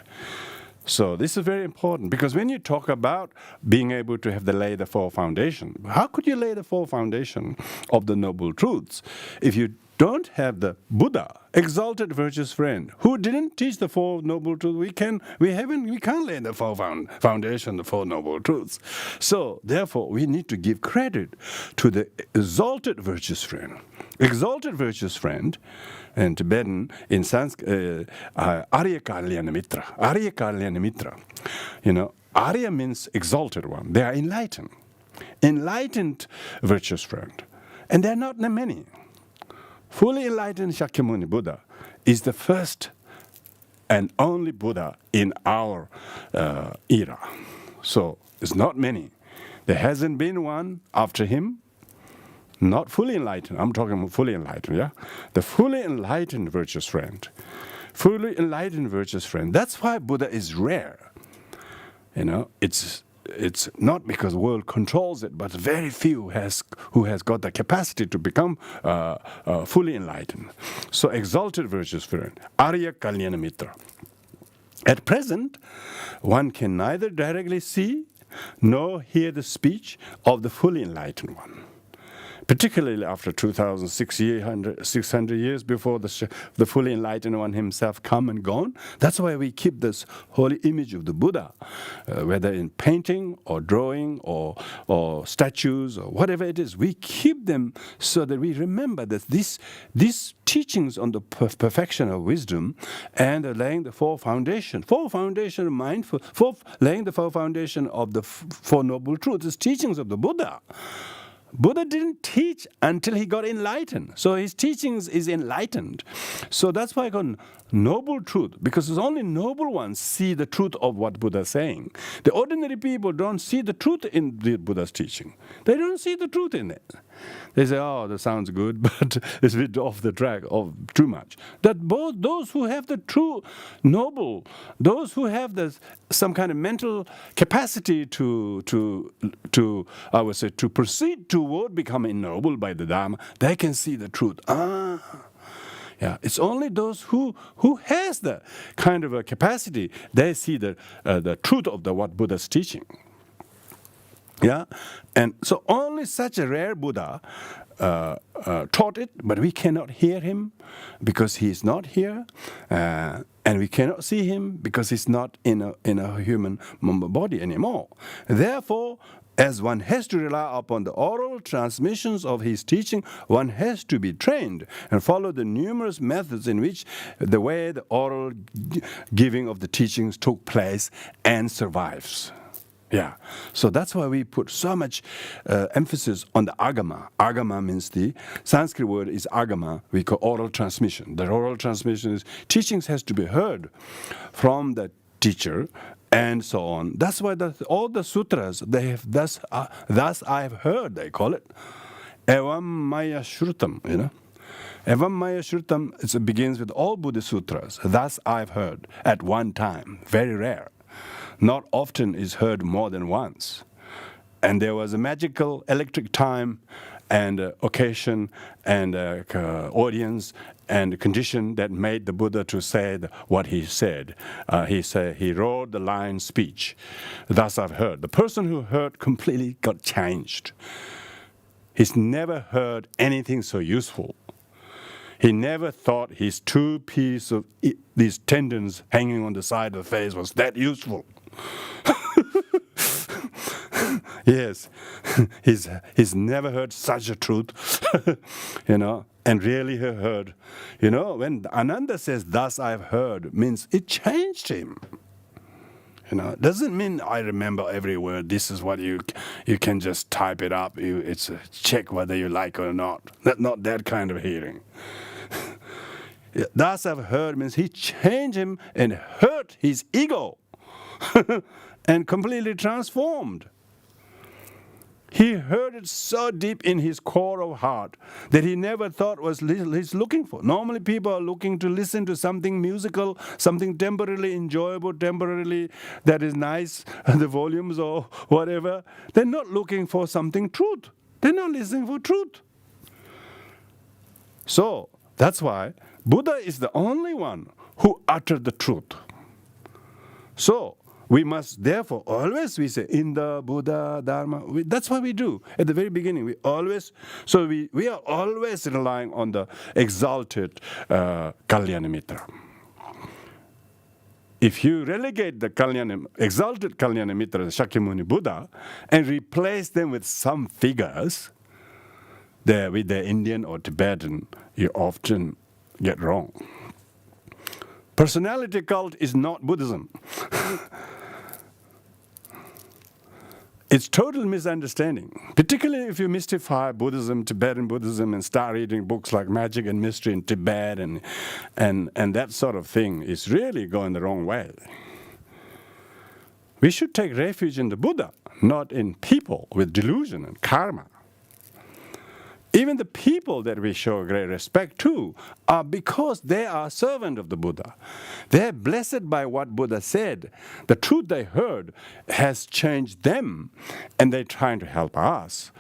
So this is very important, because when you talk about being able to lay the 4 foundation, how could you lay the 4 foundation of the Noble Truths if you don't have the Buddha, exalted virtuous friend, who didn't teach the 4 Noble Truths? We can't lay the 4 foundation, the 4 Noble Truths. So therefore, we need to give credit to the exalted virtuous friend. Exalted virtuous friend, in Tibetan, in Sanskrit, Arya Kalyana Mitra. Arya Kalyana Mitra. Arya means exalted one. They are enlightened. Enlightened virtuous friend. And there are not many. Fully enlightened Shakyamuni Buddha is the first and only Buddha in our era. So it's not many. There hasn't been one after him, not fully enlightened. I'm talking about fully enlightened, The fully enlightened virtuous friend. Fully enlightened virtuous friend. That's why Buddha is rare. It's not because the world controls it, but very few who has got the capacity to become fully enlightened. So exalted virtuous friend, Arya Kalyana Mitra. At present, one can neither directly see nor hear the speech of the fully enlightened one. Particularly after 2,600 years before the fully enlightened one himself come and gone. That's why we keep this holy image of the Buddha, whether in painting or drawing or statues or whatever it is. We keep them so that we remember that these teachings on the perfection of wisdom and laying the 4 foundation of mindful, laying the 4 foundation of the 4 Noble Truths, is teachings of the Buddha. Buddha didn't teach until he got enlightened. So his teachings is enlightened. So that's why I call noble truth, because it's only noble ones see the truth of what Buddha is saying. The ordinary people don't see the truth in the Buddha's teaching. They don't see the truth in it. They say, oh, that sounds good, but it's a bit off the track, of too much. That both those who have the true noble, those who have some kind of mental capacity to I would say, to proceed toward becoming noble by the Dharma, they can see the truth. It's only those who has the kind of a capacity, they see the truth of what Buddha's teaching. And so only such a rare Buddha taught it, but we cannot hear him because he is not here, and we cannot see him because he's not in a human body anymore. Therefore, as one has to rely upon the oral transmissions of his teaching, one has to be trained and follow the numerous methods in which the oral giving of the teachings took place and survives. Yeah. So that's why we put so much emphasis on the agama. Agama means the Sanskrit word is agama. We call oral transmission. The oral transmission is teachings has to be heard from the teacher and so on. That's why all the sutras, they have thus I have heard, they call it. Evam maya shrutam, Evam maya shrutam, it begins with all Buddhist sutras. Thus I've heard at one time. Very rare. Not often is heard more than once. And there was a magical electric time and occasion and audience and condition that made the Buddha to say what he said. He wrote the line speech. Thus I've heard. The person who heard completely got changed. He's never heard anything so useful. He never thought his two pieces of these tendons hanging on the side of the face was that useful. Yes, he's never heard such a truth, and really he heard. When Ananda says, thus I've heard, means it changed him. Doesn't mean I remember every word. This is what you can just type it up. It's a check whether you like or not. Not that kind of hearing. Thus I've heard means he changed him and hurt his ego and completely transformed. He heard it so deep in his core of heart that he never thought was he's looking for. Normally people are looking to listen to something musical, something temporarily enjoyable, temporarily that is nice, the volumes or whatever. They're not looking for something truth. They're not listening for truth. So that's why Buddha is the only one who uttered the truth. So we must therefore always, we say, in the Buddha, Dharma, that's what we do. At the very beginning, we are always relying on the exalted Kalyana Mitra. If you relegate the exalted Kalyana Mitra, the Shakyamuni Buddha, and replace them with some figures, with the Indian or Tibetan, you often get wrong. Personality cult is not Buddhism. It's total misunderstanding, particularly if you mystify Buddhism, Tibetan Buddhism, and start reading books like Magic and Mystery in Tibet and that sort of thing is really going the wrong way. We should take refuge in the Buddha, not in people with delusion and karma. Even the people that we show great respect to are because they are servants of the Buddha. They're blessed by what Buddha said. The truth they heard has changed them, and they're trying to help us.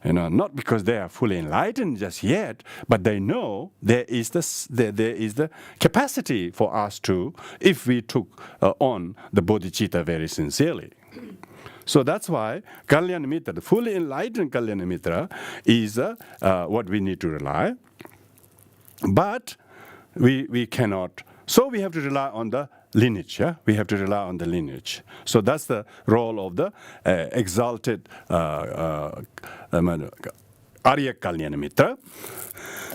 Not because they are fully enlightened just yet, but they know there is the capacity for us to, if we took on the bodhicitta very sincerely. So that's why Kalyana Mitra, the fully enlightened Kalyana Mitra, is what we need to rely. But we cannot. So we have to rely on the lineage. Yeah? We have to rely on the lineage. So that's the role of the exalted Arya Kalyana Mitra.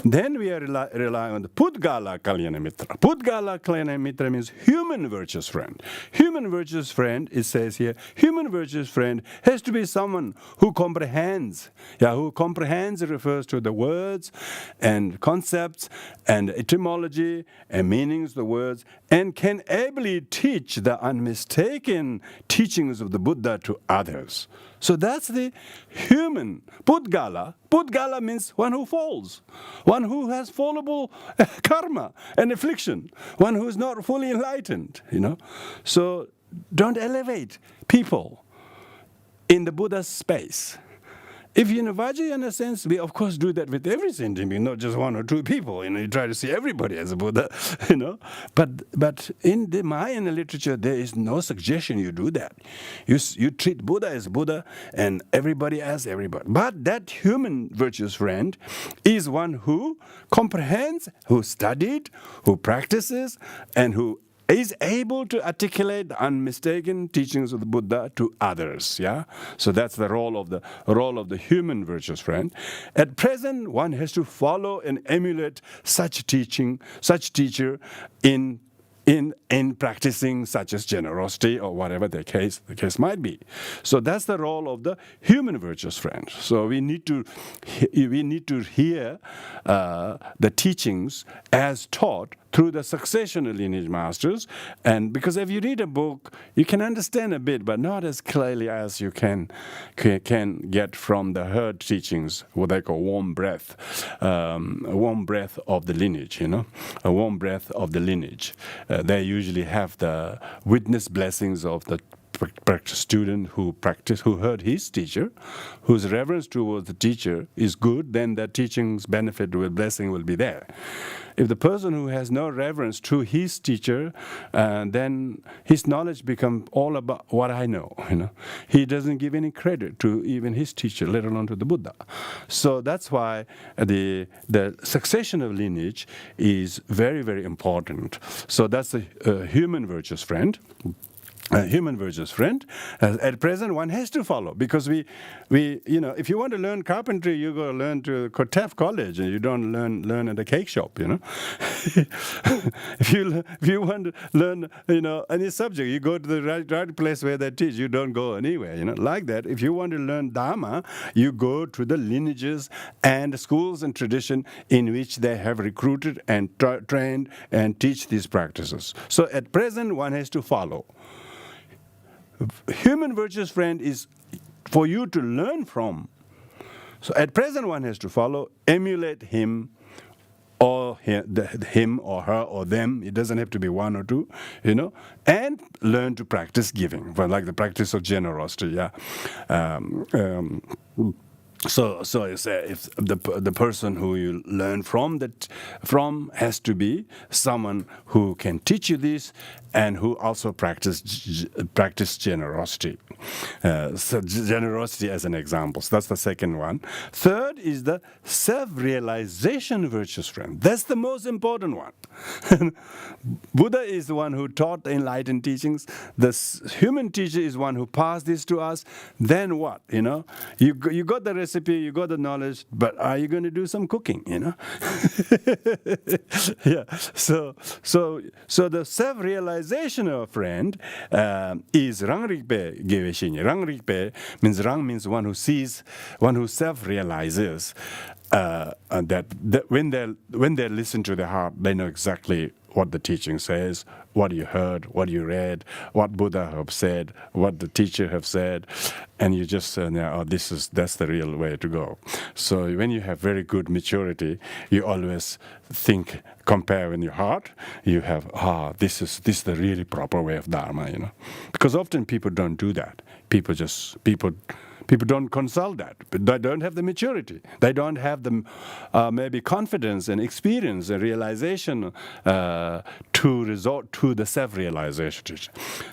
Then we are relying on the Pudgala Kalyana Mitra. Pudgala Kalyana Mitra means human virtuous friend. Human virtuous friend, it says here, human virtuous friend has to be someone who comprehends. Who comprehends refers to the words and concepts and etymology and meanings of the words and can ably teach the unmistaken teachings of the Buddha to others. So that's the human Pudgala. Pudgala means one who falls, one who has fallable karma and affliction, one who is not fully enlightened, So don't elevate people in the Buddha's space. If in a Vajrayana sense, we of course do that with every sentient being, not just one or two people. You try to see everybody as a Buddha, But in the Mahayana literature, there is no suggestion you do that. You treat Buddha as Buddha and everybody as everybody. But that human virtuous friend is one who comprehends, who studied, who practices, and who is able to articulate the unmistaken teachings of the Buddha to others. So that's the role of the human virtuous friend. At present, one has to follow and emulate such teacher in in practicing such as generosity or whatever the case might be. So that's the role of the human virtuous friend. So we need to hear the teachings as taught through the successional lineage masters, and because if you read a book, you can understand a bit, but not as clearly as you can get from the heard teachings, what they call warm breath of the lineage. A warm breath of the lineage. They usually have the witness blessings of the student who heard his teacher, whose reverence towards the teacher is good, then that teaching's benefit with blessing will be there. If the person who has no reverence to his teacher, then his knowledge becomes all about what I know. He doesn't give any credit to even his teacher, let alone to the Buddha. So that's why the succession of lineage is very, very important. So that's a human virtuous friend. A human virtuous friend. At present, one has to follow, because we if you want to learn carpentry, you go learn to TAFE college, and you don't learn at a cake shop. If you want to learn any subject, you go to the right place where they teach. You don't go anywhere. Like that. If you want to learn Dharma, you go to the lineages and schools and tradition in which they have recruited and trained and teach these practices. So at present, one has to follow. Human virtuous friend is for you to learn from. So at present one has to follow, emulate him or him or her or them. It doesn't have to be one or two, and learn to practice giving, like the practice of generosity. So if the person who you learn from has to be someone who can teach you this and who also practice generosity. So generosity as an example. So that's the second one. Third is the self-realization virtuous friend. That's the most important one. Buddha is the one who taught the enlightened teachings. The human teacher is one who passed this to us. Then what? You got the recipe, you got the knowledge, but are you going to do some cooking? Yeah. So the self-realization of a friend is Rang Rigpe Geweshinye. Rang Rigpe means Rang means one who sees, one who self-realizes that when they listen to the heart, they know exactly what the teaching says, what you heard, what you read, what Buddha have said, what the teacher have said, and you just say, that's the real way to go. So when you have very good maturity, you always compare in your heart. You have, this is the really proper way of Dharma, because often people don't do that. People don't consult that. They don't have the maturity. They don't have the maybe confidence and experience and realization to resort to the self-realization.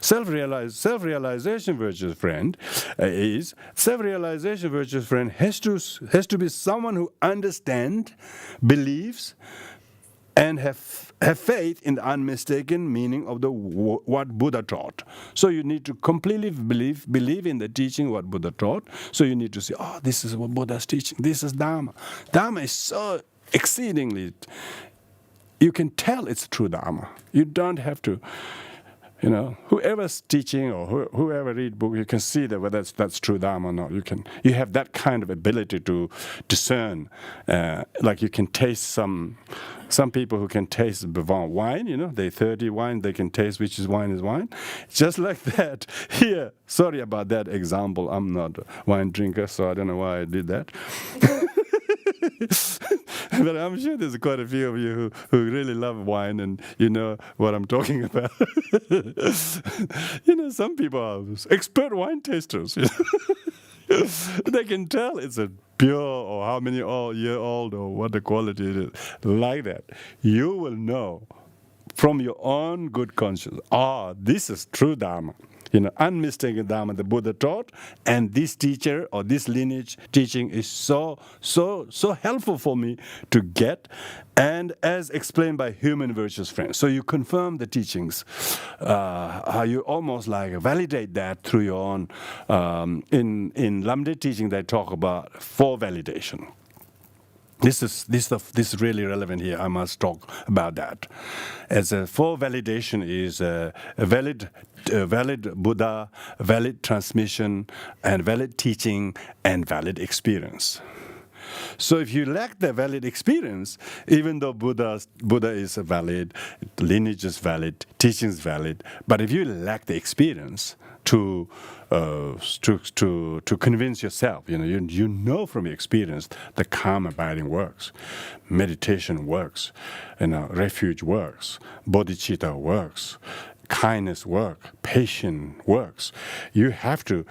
Self-realization virtuous friend has to be someone who understands, believes, and have faith in the unmistaken meaning of what Buddha taught. So you need to completely believe in the teaching what Buddha taught. So you need to say, this is what Buddha's teaching. This is Dharma. Dharma is so exceedingly, you can tell it's true Dharma. You don't have to, whoever's teaching or whoever read book, you can see that whether that's true Dharma or not. You have that kind of ability to discern. Like you can taste some people who can taste wine, they 30 wine, they can taste which is wine. Just like that. Here, sorry about that example. I'm not a wine drinker, so I don't know why I did that. But I'm sure there's quite a few of you who really love wine and you know what I'm talking about. Some people are expert wine tasters. They can tell it's a pure or how many year old or what the quality it is. Like that. You will know from your own good conscience, this is true Dharma. Unmistaken Dharma the Buddha taught, and this teacher or this lineage teaching is so helpful for me to get, and as explained by human virtuous friends. So you confirm the teachings. You almost like validate that through your own. In Lamde teaching, they talk about 4 validation. This is really relevant here. I must talk about that. As a for validation is a valid Buddha, valid transmission, and valid teaching, and valid experience. So if you lack the valid experience, even though Buddha is valid, lineage is valid, teaching is valid, but if you lack the experience to convince yourself, you know from your experience the calm abiding works, meditation works, refuge works, bodhicitta works, kindness work, patience works. You have to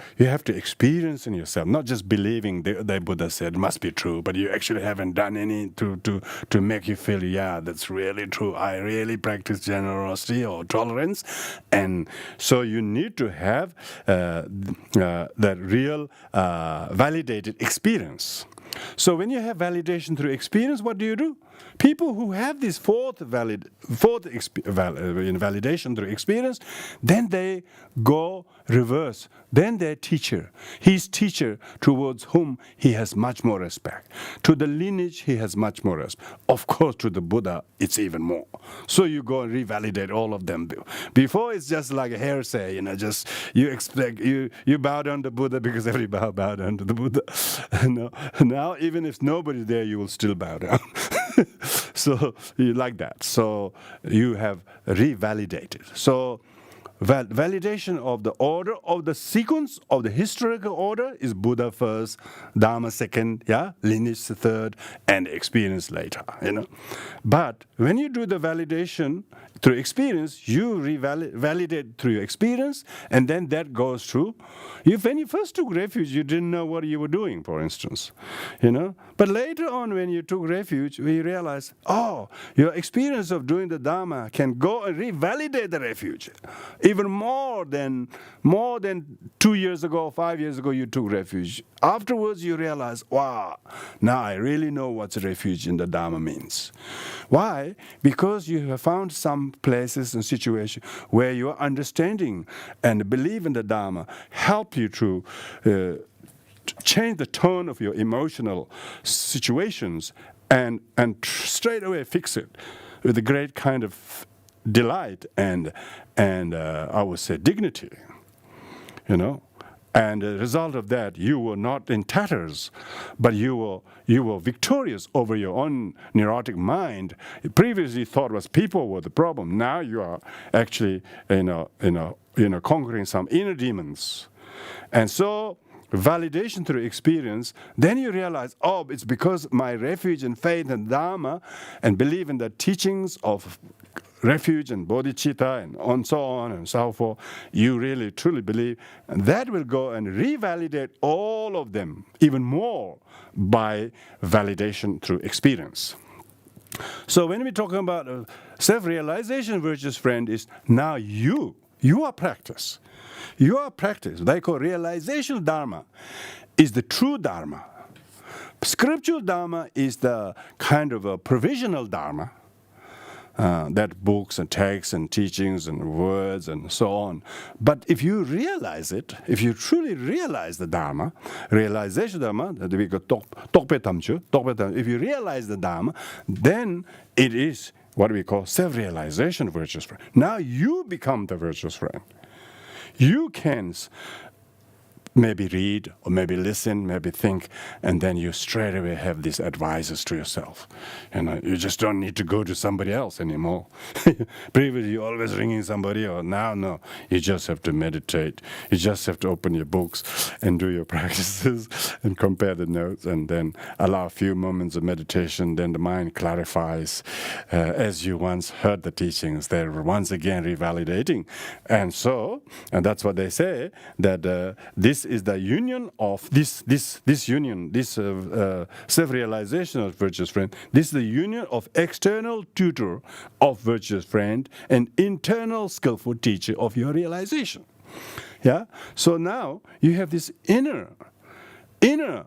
experience in yourself, not just believing the Buddha said must be true, but you actually haven't done any to make you feel, yeah, that's really true. I really practice generosity or tolerance, and so you need to have that real validated experience. So when you have validation through experience, what do? People who have this validation through experience, then they go reverse. Then their teacher, his teacher towards whom he has much more respect. To the lineage, he has much more respect. Of course, to the Buddha, it's even more. So you go and revalidate all of them. Before, it's just like a hearsay, just you expect, you bow down to Buddha because everybody bow down to the Buddha. No. Now, even if nobody's there, you will still bow down. So you like that. So you have revalidated. So validation of the order of the sequence of the historical order is Buddha first, Dharma second, lineage third, and experience later. But when you do the validation through experience, you validate through your experience, and then that goes through. When you first took refuge, you didn't know what you were doing, for instance, But later on, when you took refuge, we realized, your experience of doing the Dharma can go and revalidate the refuge. Even more than 2 years ago, 5 years ago, you took refuge. Afterwards, you realize, wow, now I really know what refuge in the Dharma means. Why? Because you have found some places and situations where your understanding and belief in the Dharma help you to change the tone of your emotional situations and straight away fix it with a great kind of delight and I would say dignity, And the result of that, you were not in tatters, but you were victorious over your own neurotic mind. Previously, thought was people were the problem. Now you are actually, conquering some inner demons, and so. Validation through experience, then you realize, it's because my refuge and faith and Dharma and believe in the teachings of refuge and bodhicitta and so on and so forth, you really truly believe, and that will go and revalidate all of them even more by validation through experience. So when we're talking about self-realization, virtuous friend, is now you are practice. Your practice, they call realization Dharma, is the true Dharma. Scriptural Dharma is the kind of a provisional Dharma, that books and texts and teachings and words and so on. But if you realize it, if you truly realize the Dharma, realization Dharma, that we call Tokpe Tamchu, if you realize the Dharma, then it is what we call self-realization virtuous friend. Now you become the virtuous friend. You can maybe read or maybe listen, maybe think, and then you straight away have these advices to yourself. You just don't need to go to somebody else anymore. Previously, you're always ringing somebody, or now, no. You just have to meditate. You just have to open your books and do your practices and compare the notes, and then allow a few moments of meditation. Then the mind clarifies as you once heard the teachings. They're once again revalidating. And that's what they say, that this is the union of this self-realization of virtuous friend. This is the union of external tutor of virtuous friend and internal skillful teacher of your realization. So now you have this inner. You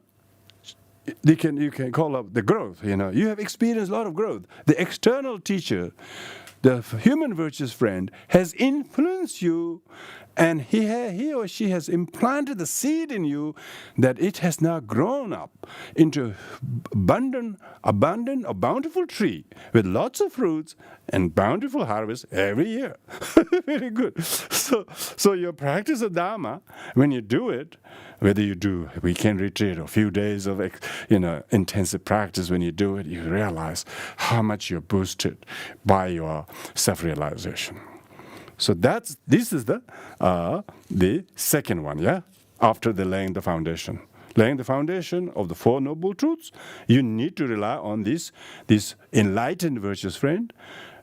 can call up the growth. You have experienced a lot of growth. The external teacher the human virtuous friend has influenced you, and he or she has implanted the seed in you that it has now grown up into abundant, a bountiful tree with lots of fruits and bountiful harvest every year. Very good. So your practice of Dharma, when you do it, whether you do a weekend retreat or a few days of intensive practice, when you do it, you realize how much you're boosted by your self-realization. So this is the second one, yeah, after the laying the foundation. Laying the foundation of the Four Noble Truths, you need to rely on this enlightened virtuous friend,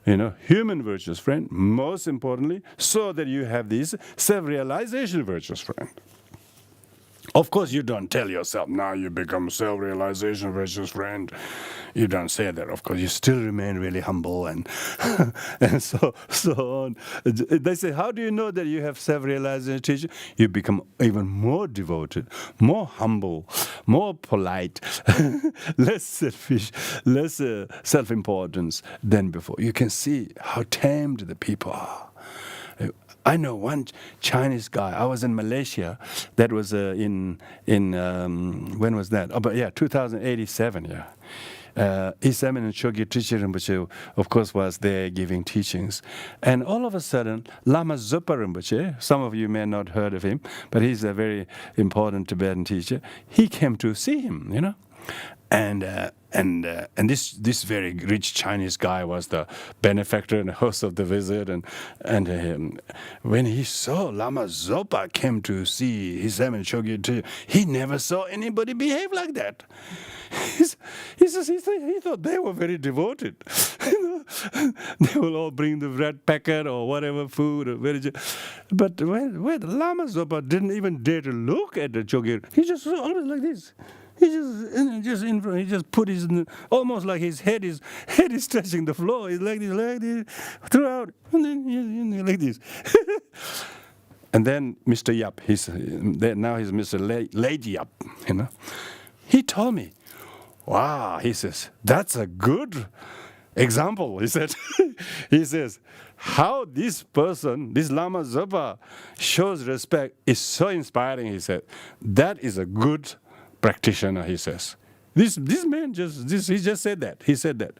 human virtuous friend, most importantly, so that you have this self-realization virtuous friend. Of course, you don't tell yourself, now you become self-realization virtuous friend. You don't say that, of course. You still remain really humble and and so on. They say, how do you know that you have self-realization teacher? You become even more devoted, more humble, more polite, less selfish, less self-importance than before. You can see how tamed the people are. I know one Chinese guy. I was in Malaysia. That was in when was that? Oh, but yeah, 2087. Yeah, Examiner Chogye Trichen Rinpoche, of course, was there giving teachings, and all of a sudden, Lama Zopa Rinpoche. Some of you may not heard of him, but he's a very important Tibetan teacher. He came to see him, And this very rich Chinese guy was the benefactor and host of the visit, and when he saw Lama Zopa came to see his Examiner Chogye Trichen, he never saw anybody behave like that. He thought they were very devoted. They will all bring the red packet or whatever food, but when Lama Zopa didn't even dare to look at the Chogye, he just always like this. He just put his, almost like his head is touching the floor. He's like this, throughout, and then like this. And then Mr. Yap, now he's Mr. Lady Yap, He told me, wow, he says, that's a good example, he said. He says, how this person, this Lama Zopa, shows respect is so inspiring, he said. That is a good practitioner, he says. This man he just said that. He said that,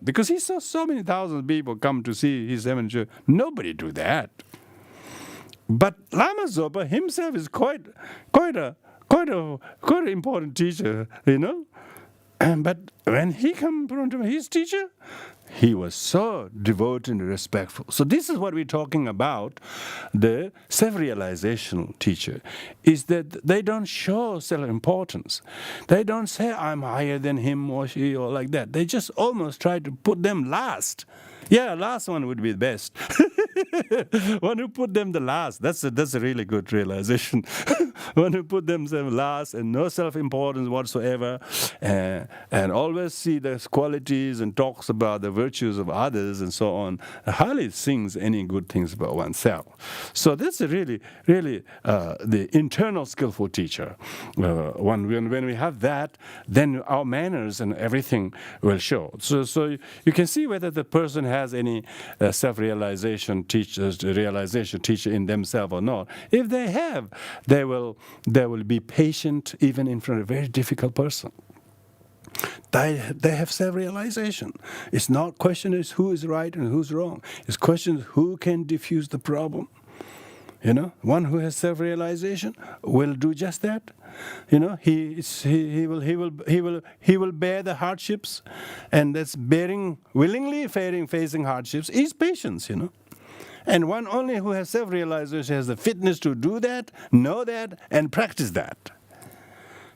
because he saw so many thousands of people come to see his Examiner. Nobody do that. But Lama Zopa himself is quite an important teacher, But when he came from his teacher, he was so devoted and respectful. So this is what we're talking about. The self-realization teacher is that they don't show self-importance. They don't say, I'm higher than him or she or like that. They just almost try to put them last. Yeah, last one would be the best. One who put them the last, that's a really good realization. One who put themselves last and no self-importance whatsoever, and always see the qualities and talks about the virtues of others and so on, hardly sings any good things about oneself. So that's a really, really the internal skillful teacher. When we have that, then our manners and everything will show. So you can see whether the person has any self-realization teacher in themselves or not. If they have, they will be patient even in front of a very difficult person. They have self-realization. It's not question is who is right and who's wrong. It's question who can diffuse the problem. One who has self-realization will do just that. He will bear the hardships, and that's willingly facing hardships is patience. And one only who has self-realization has the fitness to do that, know that, and practice that.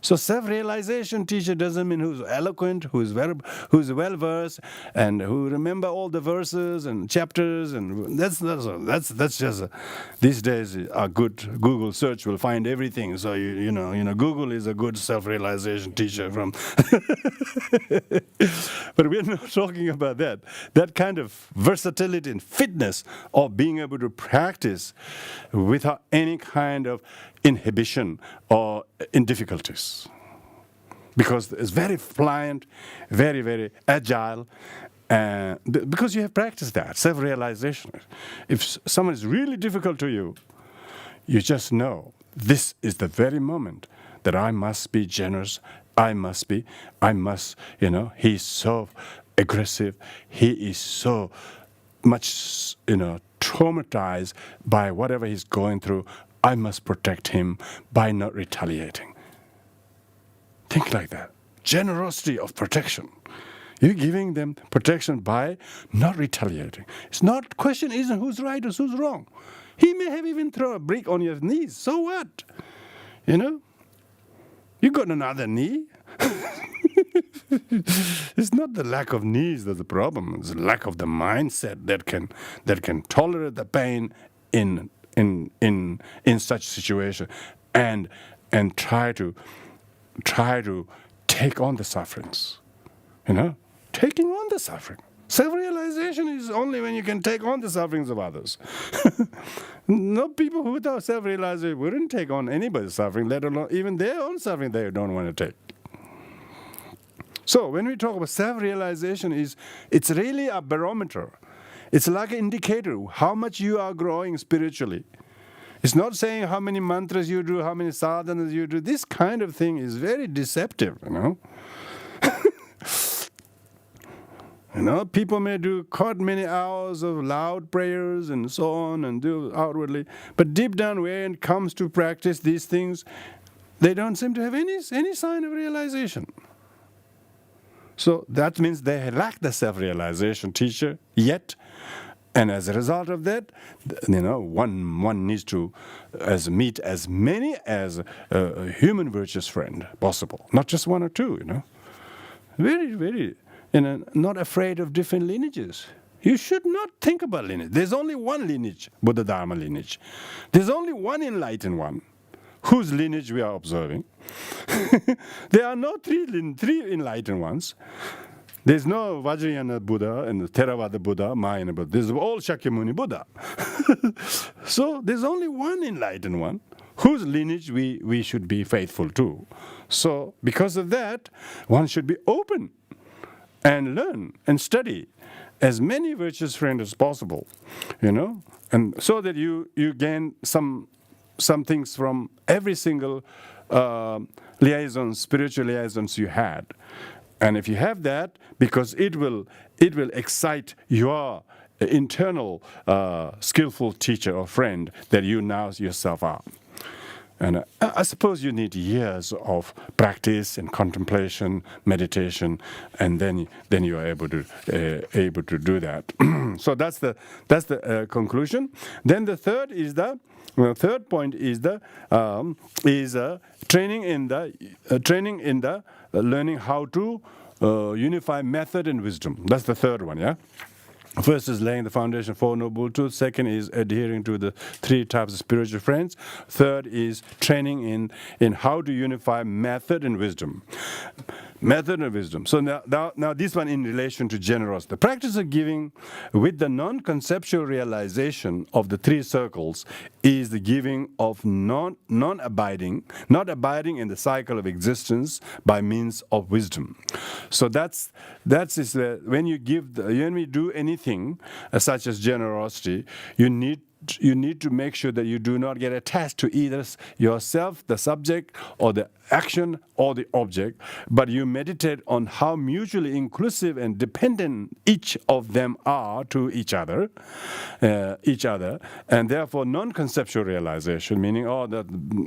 So self-realization teacher doesn't mean who's eloquent, who's well-versed, and who remember all the verses and chapters, and that's just these days a good Google search will find everything. So Google is a good self-realization teacher from. But we're not talking about that. That kind of versatility and fitness of being able to practice without any kind of inhibition or in difficulties, because it's very pliant, very, very agile, because you have practiced that, self-realization. If someone is really difficult to you, you just know, this is the very moment that I must be generous, I must, he's so aggressive, he is so much, traumatized by whatever he's going through, I must protect him by not retaliating. Think like that. Generosity of protection. You're giving them protection by not retaliating. Question isn't who's right or who's wrong. He may have even thrown a brick on your knees. So what? You got another knee. It's not the lack of knees that's the problem. It's the lack of the mindset that can tolerate the pain in such situation and try to take on the sufferings. Taking on the suffering. Self-realization is only when you can take on the sufferings of others. No people who without self-realization wouldn't take on anybody's suffering, let alone even their own suffering they don't want to take. So when we talk about self-realization, it's really a barometer. It's like an indicator how much you are growing spiritually. It's not saying how many mantras you do, how many sadhanas you do. This kind of thing is very deceptive, People may do quite many hours of loud prayers and so on and do outwardly, but deep down when it comes to practice these things, they don't seem to have any sign of realization. So that means they lack the self-realization teacher yet, and as a result of that, one needs to meet as many as a human virtuous friend possible, not just one or two. Very, very. Not afraid of different lineages. You should not think about lineage. There's only one lineage, Buddha Dharma lineage. There's only one enlightened one, whose lineage we are observing. There are no three enlightened ones. There's no Vajrayana Buddha and Theravada Buddha, Mahayana Buddha. There's all Shakyamuni Buddha. So there's only one enlightened one, whose lineage we should be faithful to. So because of that, one should be open and learn and study as many virtuous friends as possible, and so that you gain some things from every single spiritual liaisons you had. And if you have that, because it will excite your internal skillful teacher or friend that you now yourself are. And I suppose you need years of practice and contemplation, meditation, and then you are able to do that. So that's the conclusion. Then the third is third point is training in the learning how to unify method and wisdom. That's the third one. Yeah. First is laying the foundation for Noble Truth. Second is adhering to the three types of spiritual friends. Third is training in how to unify method and wisdom. Method and wisdom. So now this one in relation to generosity. The practice of giving with the non-conceptual realization of the three circles is the giving of not abiding in the cycle of existence by means of wisdom. So that's when we do anything such as generosity, you need to make sure that you do not get attached to either yourself, the subject, or the action or the object, but you meditate on how mutually inclusive and dependent each of them are to each other, and therefore non-conceptual realization, meaning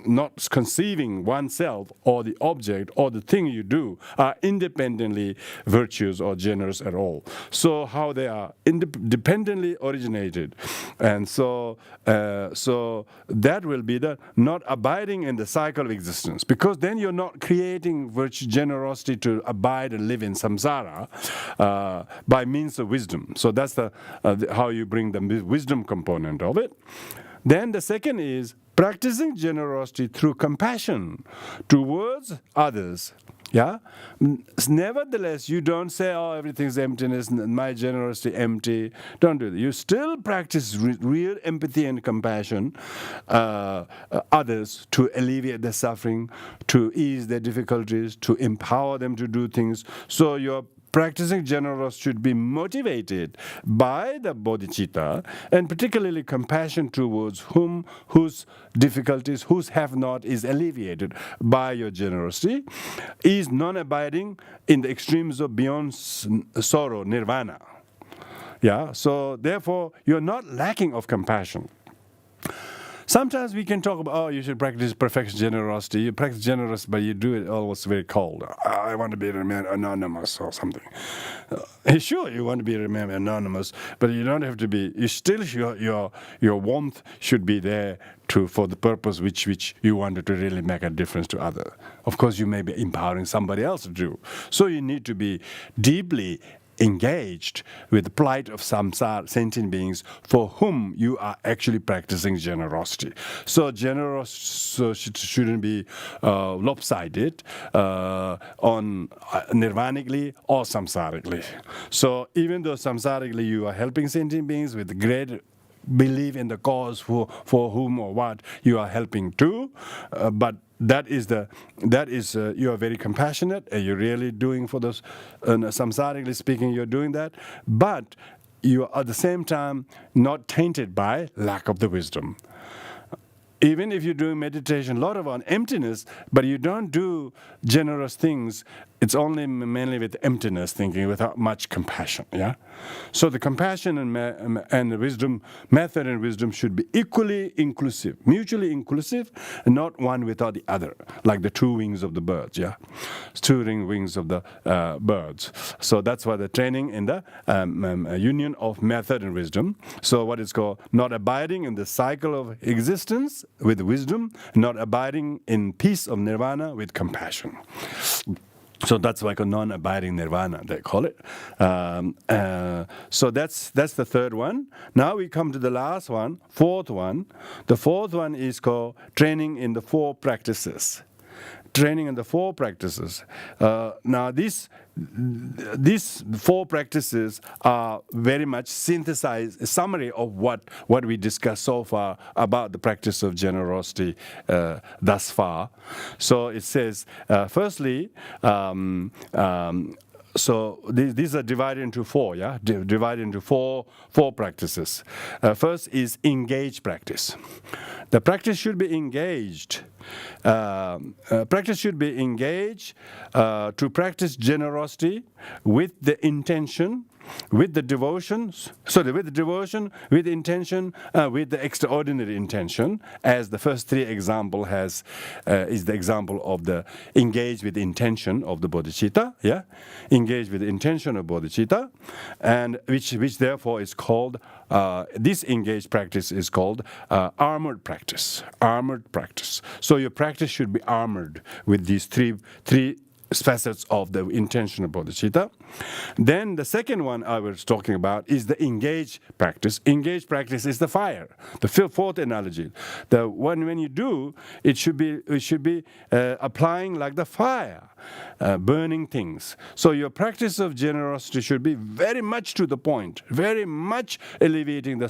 not conceiving oneself or the object or the thing you do are independently virtuous or generous at all. So how they are independently originated, and so that will be the not abiding in the cycle of existence, because then you're not creating virtue, generosity to abide and live in samsara by means of wisdom. So that's how you bring the wisdom component of it. Then the second is practicing generosity through compassion towards others. Yeah. Nevertheless, you don't say, everything's emptiness, my generosity empty. Don't do that. You still practice real empathy and compassion others to alleviate their suffering, to ease their difficulties, to empower them to do things. So your practicing generosity should be motivated by the bodhicitta, and particularly compassion towards whose difficulties, whose have not, is alleviated by your generosity, is non-abiding in the extremes of beyond sorrow, nirvana. Yeah, so therefore you're not lacking of compassion. Sometimes we can talk about, oh, you should practice perfection generosity. You practice generosity, but you do it almost very cold. I want to be anonymous or something. Sure, you want to be anonymous, but you don't have to be. You still, your warmth should be there for the purpose which you wanted to really make a difference to others. Of course, you may be empowering somebody else to do. So you need to be deeply engaged with the plight of samsara sentient beings for whom you are actually practicing generosity. So generosity shouldn't be lopsided on nirvanically or samsarically. So even though samsarically you are helping sentient beings with great belief in the cause for whom or what you are helping to, but that is you are very compassionate, and you're really doing for those, samsarically speaking, you're doing that, but you are at the same time not tainted by lack of the wisdom. Even if you're doing meditation, a lot of on emptiness, but you don't do generous things, it's only mainly with emptiness thinking, without much compassion. Yeah. So the compassion and the wisdom method and wisdom should be equally inclusive, mutually inclusive, and not one without the other, like the two wings of the birds. Yeah, two wings of the birds. So that's why the training in the union of method and wisdom. So what is called not abiding in the cycle of existence with wisdom, not abiding in peace of nirvana with compassion. So that's like a non-abiding nirvana, they call it. So that's the third one. Now we come to the last one, fourth one. The fourth one is called training in the four practices. Training in the four practices. Now these four practices are very much synthesized, a summary of what we discussed so far about the practice of generosity thus far. So it says, firstly, so these are divided into four, yeah? Divided into four practices. First is engaged practice. The practice should be engaged. Practice should be engaged to practice generosity with the intention, with the devotion, with intention, with the extraordinary intention, as the first three example is the example of the engage with intention of the bodhicitta, yeah, engage with the intention of bodhicitta, and which therefore is called this engaged practice is called armored practice. Armored practice. So your practice should be armored with these three facets of the intention of bodhicitta. Then the second one I was talking about is the engaged practice. Engaged practice is the fire. The fourth analogy. The one when you do, it should be applying like the fire, burning things. So your practice of generosity should be very much to the point, very much alleviating the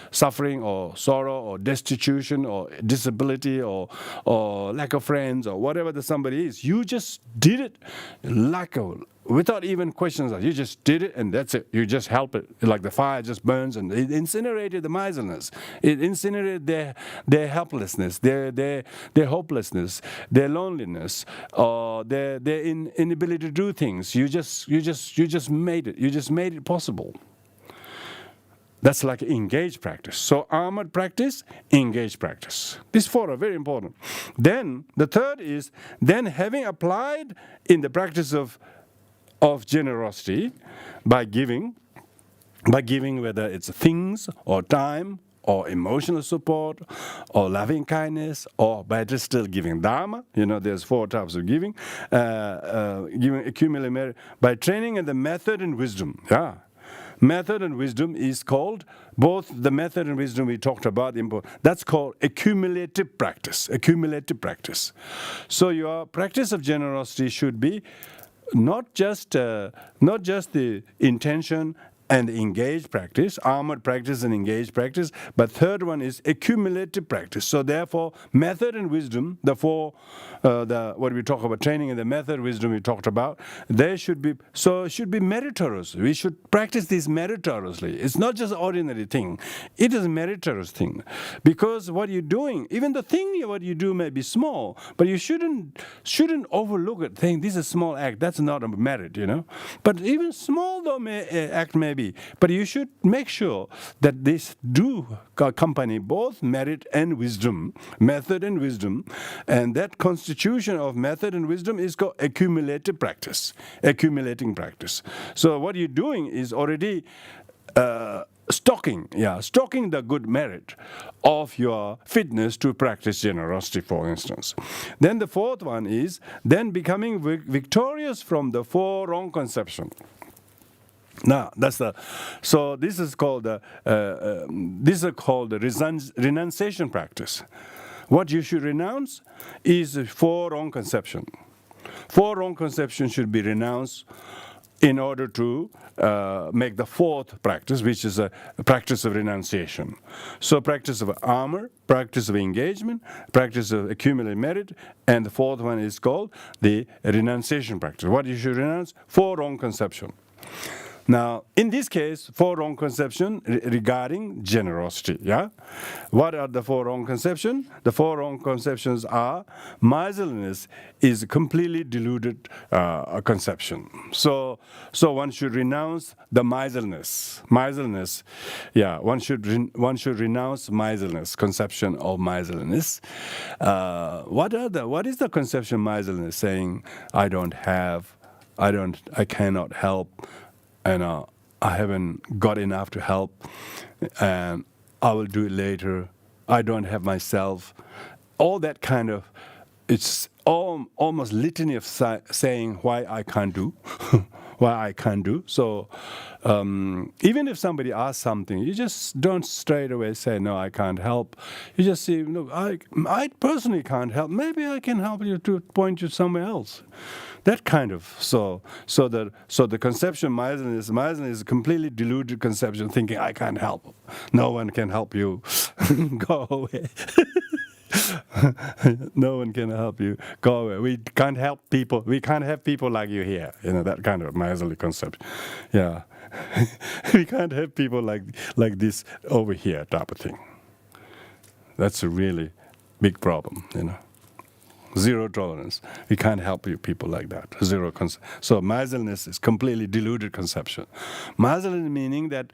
suffering or sorrow or destitution or disability or lack of friends or whatever the somebody is. You just did it without even questions. You just did it and that's it. You just help it. Like the fire just burns, and it incinerated the miserlness. It incinerated their helplessness, their hopelessness, their loneliness, or their inability to do things. You just made it. You just made it possible. That's like engaged practice. So armored practice, engaged practice. These four are very important. Then the third is then having applied in the practice of generosity by giving, whether it's things or time or emotional support or loving kindness, or better still giving Dharma. There's four types of giving. Giving accumulated merit by training in the method and wisdom. Yeah. Method and wisdom is called, both the method and wisdom we talked about, that's called accumulative practice. Accumulative practice. So your practice of generosity should be not just the intention and engaged practice, armored practice and engaged practice. But third one is accumulative practice. So therefore, method and wisdom, the four, what we talk about training and the method, wisdom we talked about, they should be, so it should be meritorious. We should practice this meritoriously. It's not just ordinary thing. It is a meritorious thing. Because what you're doing, even the thing what you do may be small, but you shouldn't overlook it, saying this is a small act. That's not a merit, But even small though act may be, but you should make sure that this do accompany both merit and wisdom, method and wisdom, and that constitution of method and wisdom is called accumulative practice, accumulating practice. So what you're doing is already stocking the good merit of your fitness to practice generosity, for instance. Then the fourth one is then becoming victorious from the four wrong conceptions. Now this is called the renunciation practice. What you should renounce is four wrong conceptions. Four wrong conceptions should be renounced in order to make the fourth practice, which is a practice of renunciation. So practice of armor, practice of engagement, practice of accumulated merit, and the fourth one is called the renunciation practice. What you should renounce? Four wrong conceptions. Now, in this case, four wrong conceptions regarding generosity. What are the four wrong conceptions? The four wrong conceptions are miserliness is a completely deluded conception. So one should renounce the miserlness. Miserliness, one should renounce miserliness, conception of miserliness. What is the conception of miserliness? Saying I cannot help. And I haven't got enough to help, and I will do it later. I don't have myself. All that kind of, it's almost litany of saying why I can't do, why I can't do. So even if somebody asks something, you just don't straight away say, no, I can't help. You just say, look, I personally can't help. Maybe I can help you to point you somewhere else. That kind of, so the conception of miserliness is a completely deluded conception, thinking I can't help. No one can help you. Go away. No one can help you. Go away. We can't help people. We can't have people like you here. That kind of miserly concept. We can't have people like this over here, type of thing. That's a really big problem, Zero tolerance. We can't help you people like that. Zero So miserliness is completely deluded conception. Miserliness meaning that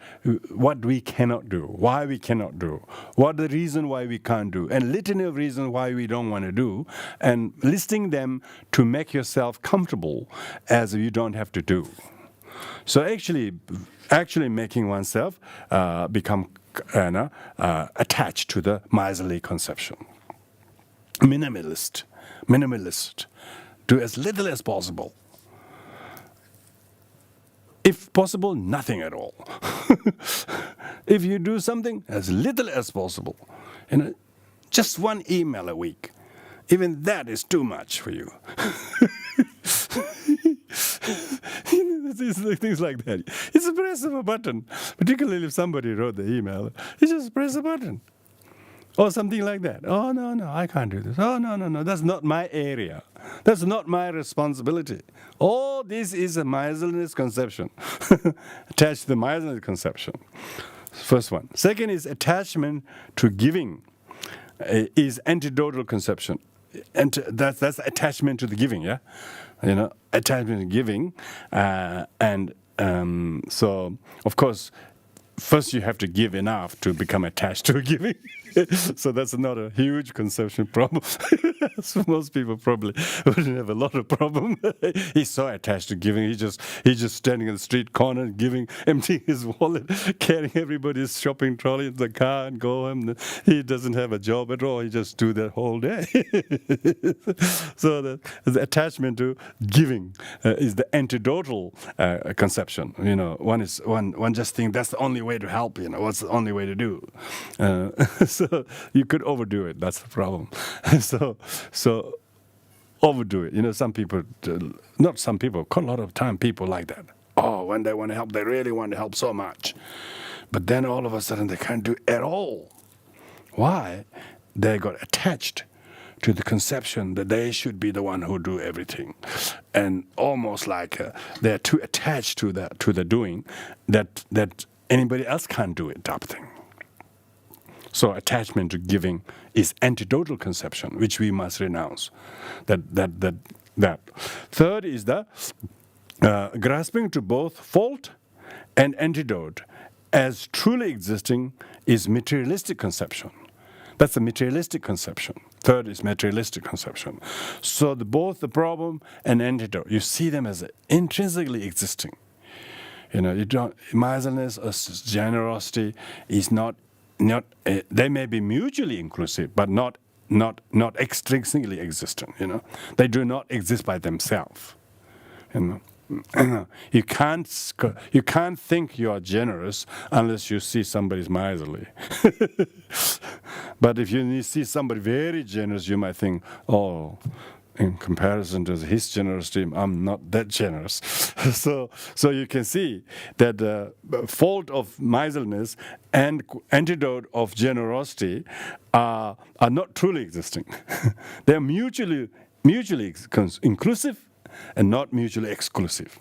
what we cannot do, why we cannot do, what the reason why we can't do, and litany of reasons why we don't want to do, and listing them to make yourself comfortable as you don't have to do. So actually making oneself become attached to the miserly conception. Minimalist, do as little as possible. If possible, nothing at all. If you do something, as little as possible. Just one email a week. Even that is too much for you. Things like that. It's a press of a button. Particularly if somebody wrote the email, you just press a button. Or something like that. Oh, no, I can't do this. Oh, no, that's not my area. That's not my responsibility. All this is a miserliness conception. Attached to the miserliness conception. First one. Second is attachment to giving. Is antidotal conception. And that's attachment to the giving, attachment to giving. So, of course, first you have to give enough to become attached to giving. So that's not a huge conception problem. So most people probably wouldn't have a lot of problem. He's so attached to giving. He's just standing in the street corner giving, emptying his wallet, carrying everybody's shopping trolley in the car and go home. He doesn't have a job at all. He just do that whole day. So the attachment to giving is the antidotal conception. One just thinks that's the only way to help. What's the only way to do? So you could overdo it. That's the problem. So overdo it. Some people, not some people, quite a lot of time people like that. Oh, when they want to help, they really want to help so much. But then all of a sudden they can't do it at all. Why? They got attached to the conception that they should be the one who do everything, and almost like they're too attached to the doing that anybody else can't do it, type of thing. So attachment to giving is antidotal conception, which we must renounce. That. Third is the grasping to both fault and antidote as truly existing is materialistic conception. That's a materialistic conception. Third is materialistic conception. So both the problem and antidote, you see them as intrinsically existing. You don't. Miserlness or generosity is not. They may be mutually inclusive, but not extrinsically existent. They do not exist by themselves. You can't think you are generous unless you see somebody's miserly. But if you see somebody very generous, you might think, oh, in comparison to his generosity, I'm not that generous. So you can see that the fault of miserliness and antidote of generosity are not truly existing. They're mutually inclusive and not mutually exclusive.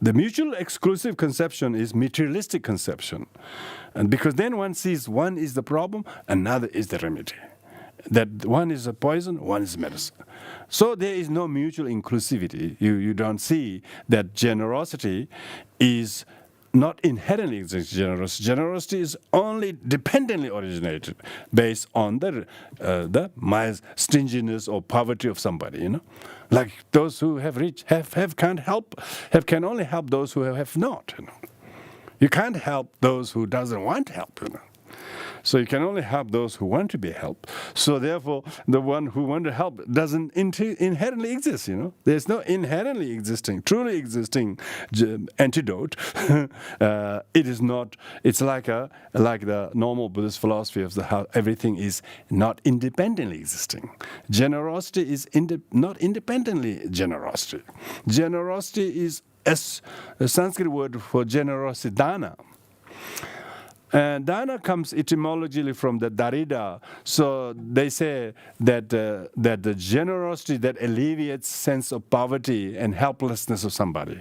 The mutually exclusive conception is materialistic conception. And because then one sees one is the problem, another is the remedy. That one is a poison, one is medicine. So there is no mutual inclusivity. You don't see that generosity is not inherently generous. Generosity is only dependently originated based on the stinginess or poverty of somebody. Like those who have rich can only help those who have not. You can't help those who doesn't want help. So you can only help those who want to be helped. So therefore, the one who want to help doesn't inherently exist. There's no inherently existing, truly existing antidote. It is not. It's like the normal Buddhist philosophy of how everything is not independently existing. Generosity is not independently generosity. Generosity is a Sanskrit word for generosity, dana. And dana comes etymologically from the darida. So they say that the generosity that alleviates sense of poverty and helplessness of somebody.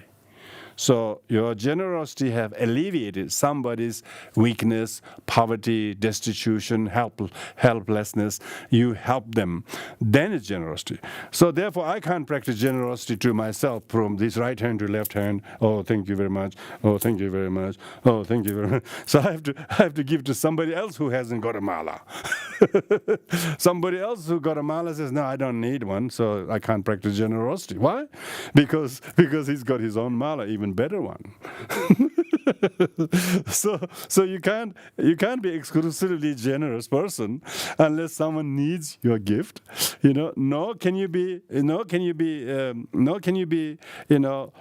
So your generosity have alleviated somebody's weakness, poverty, destitution, helplessness. You help them. Then it's generosity. So therefore, I can't practice generosity to myself from this right hand to left hand. Oh, thank you very much. Oh, thank you very much. Oh, thank you very much. So I have to give to somebody else who hasn't got a mala. Somebody else who got a mala says, no, I don't need one, so I can't practice generosity. Why? Because he's got his own mala, even better one. So you can't be exclusively generous person unless someone needs your gift. Nor can you be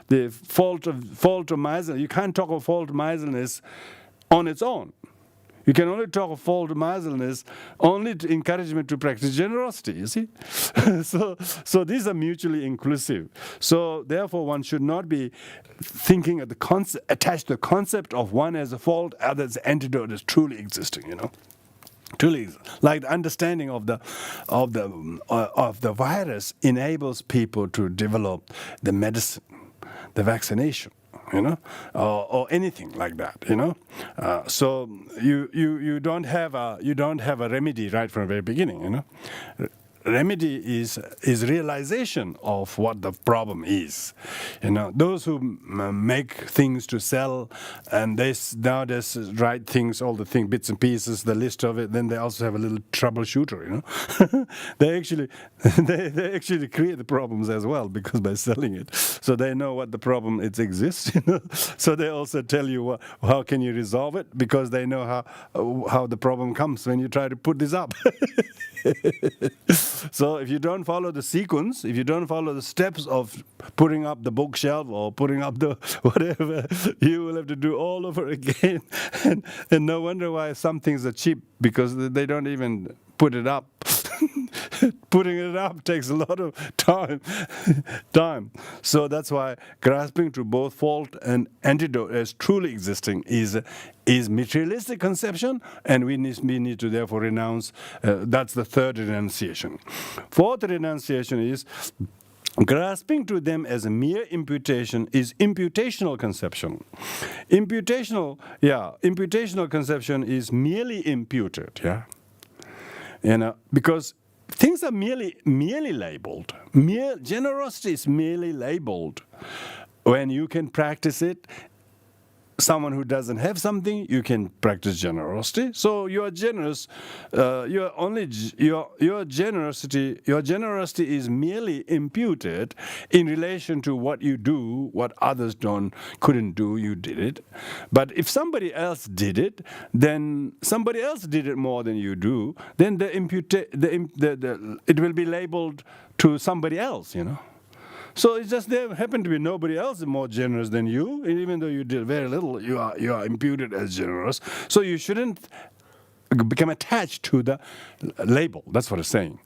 the fault of miserliness. You can't talk of fault of miserliness on its own. You can only talk of fault of miserliness only to encouragement to practice generosity, you see? So these are mutually inclusive. So therefore one should not be thinking of attached to the concept of one as a fault, other as antidote is truly existing, Truly, like the understanding of the virus enables people to develop the medicine, the vaccination. Or anything like that, So you don't have a remedy right from the very beginning, Remedy is realization of what the problem is. Those who make things to sell and they nowadays write things, all the things, bits and pieces, the list of it. Then they also have a little troubleshooter. They actually create the problems as well because by selling it, so they know what the problem exists. So they also tell you how can you resolve it because they know how the problem comes when you try to put this up. So if you don't follow the sequence, if you don't follow the steps of putting up the bookshelf or putting up the whatever, you will have to do all over again. And no wonder why some things are cheap, because they don't even put it up. Putting it up takes a lot of time. So that's why grasping to both fault and antidote as truly existing is materialistic conception, and we need to therefore renounce. That's the third renunciation. Fourth renunciation is grasping to them as a mere imputation is imputational conception. Imputational conception is merely imputed, because things are merely labeled. Generosity is merely labeled. When you can practice it, someone who doesn't have something, you can practice generosity. So you are generous. Your generosity is merely imputed in relation to what you do, what others couldn't do. You did it. But if somebody else did it, then somebody else did it more than you do. Then it will be labeled to somebody else. So it's just there happened to be nobody else more generous than you, and even though you did very little, you are imputed as generous. So you shouldn't become attached to the label. That's what it's saying.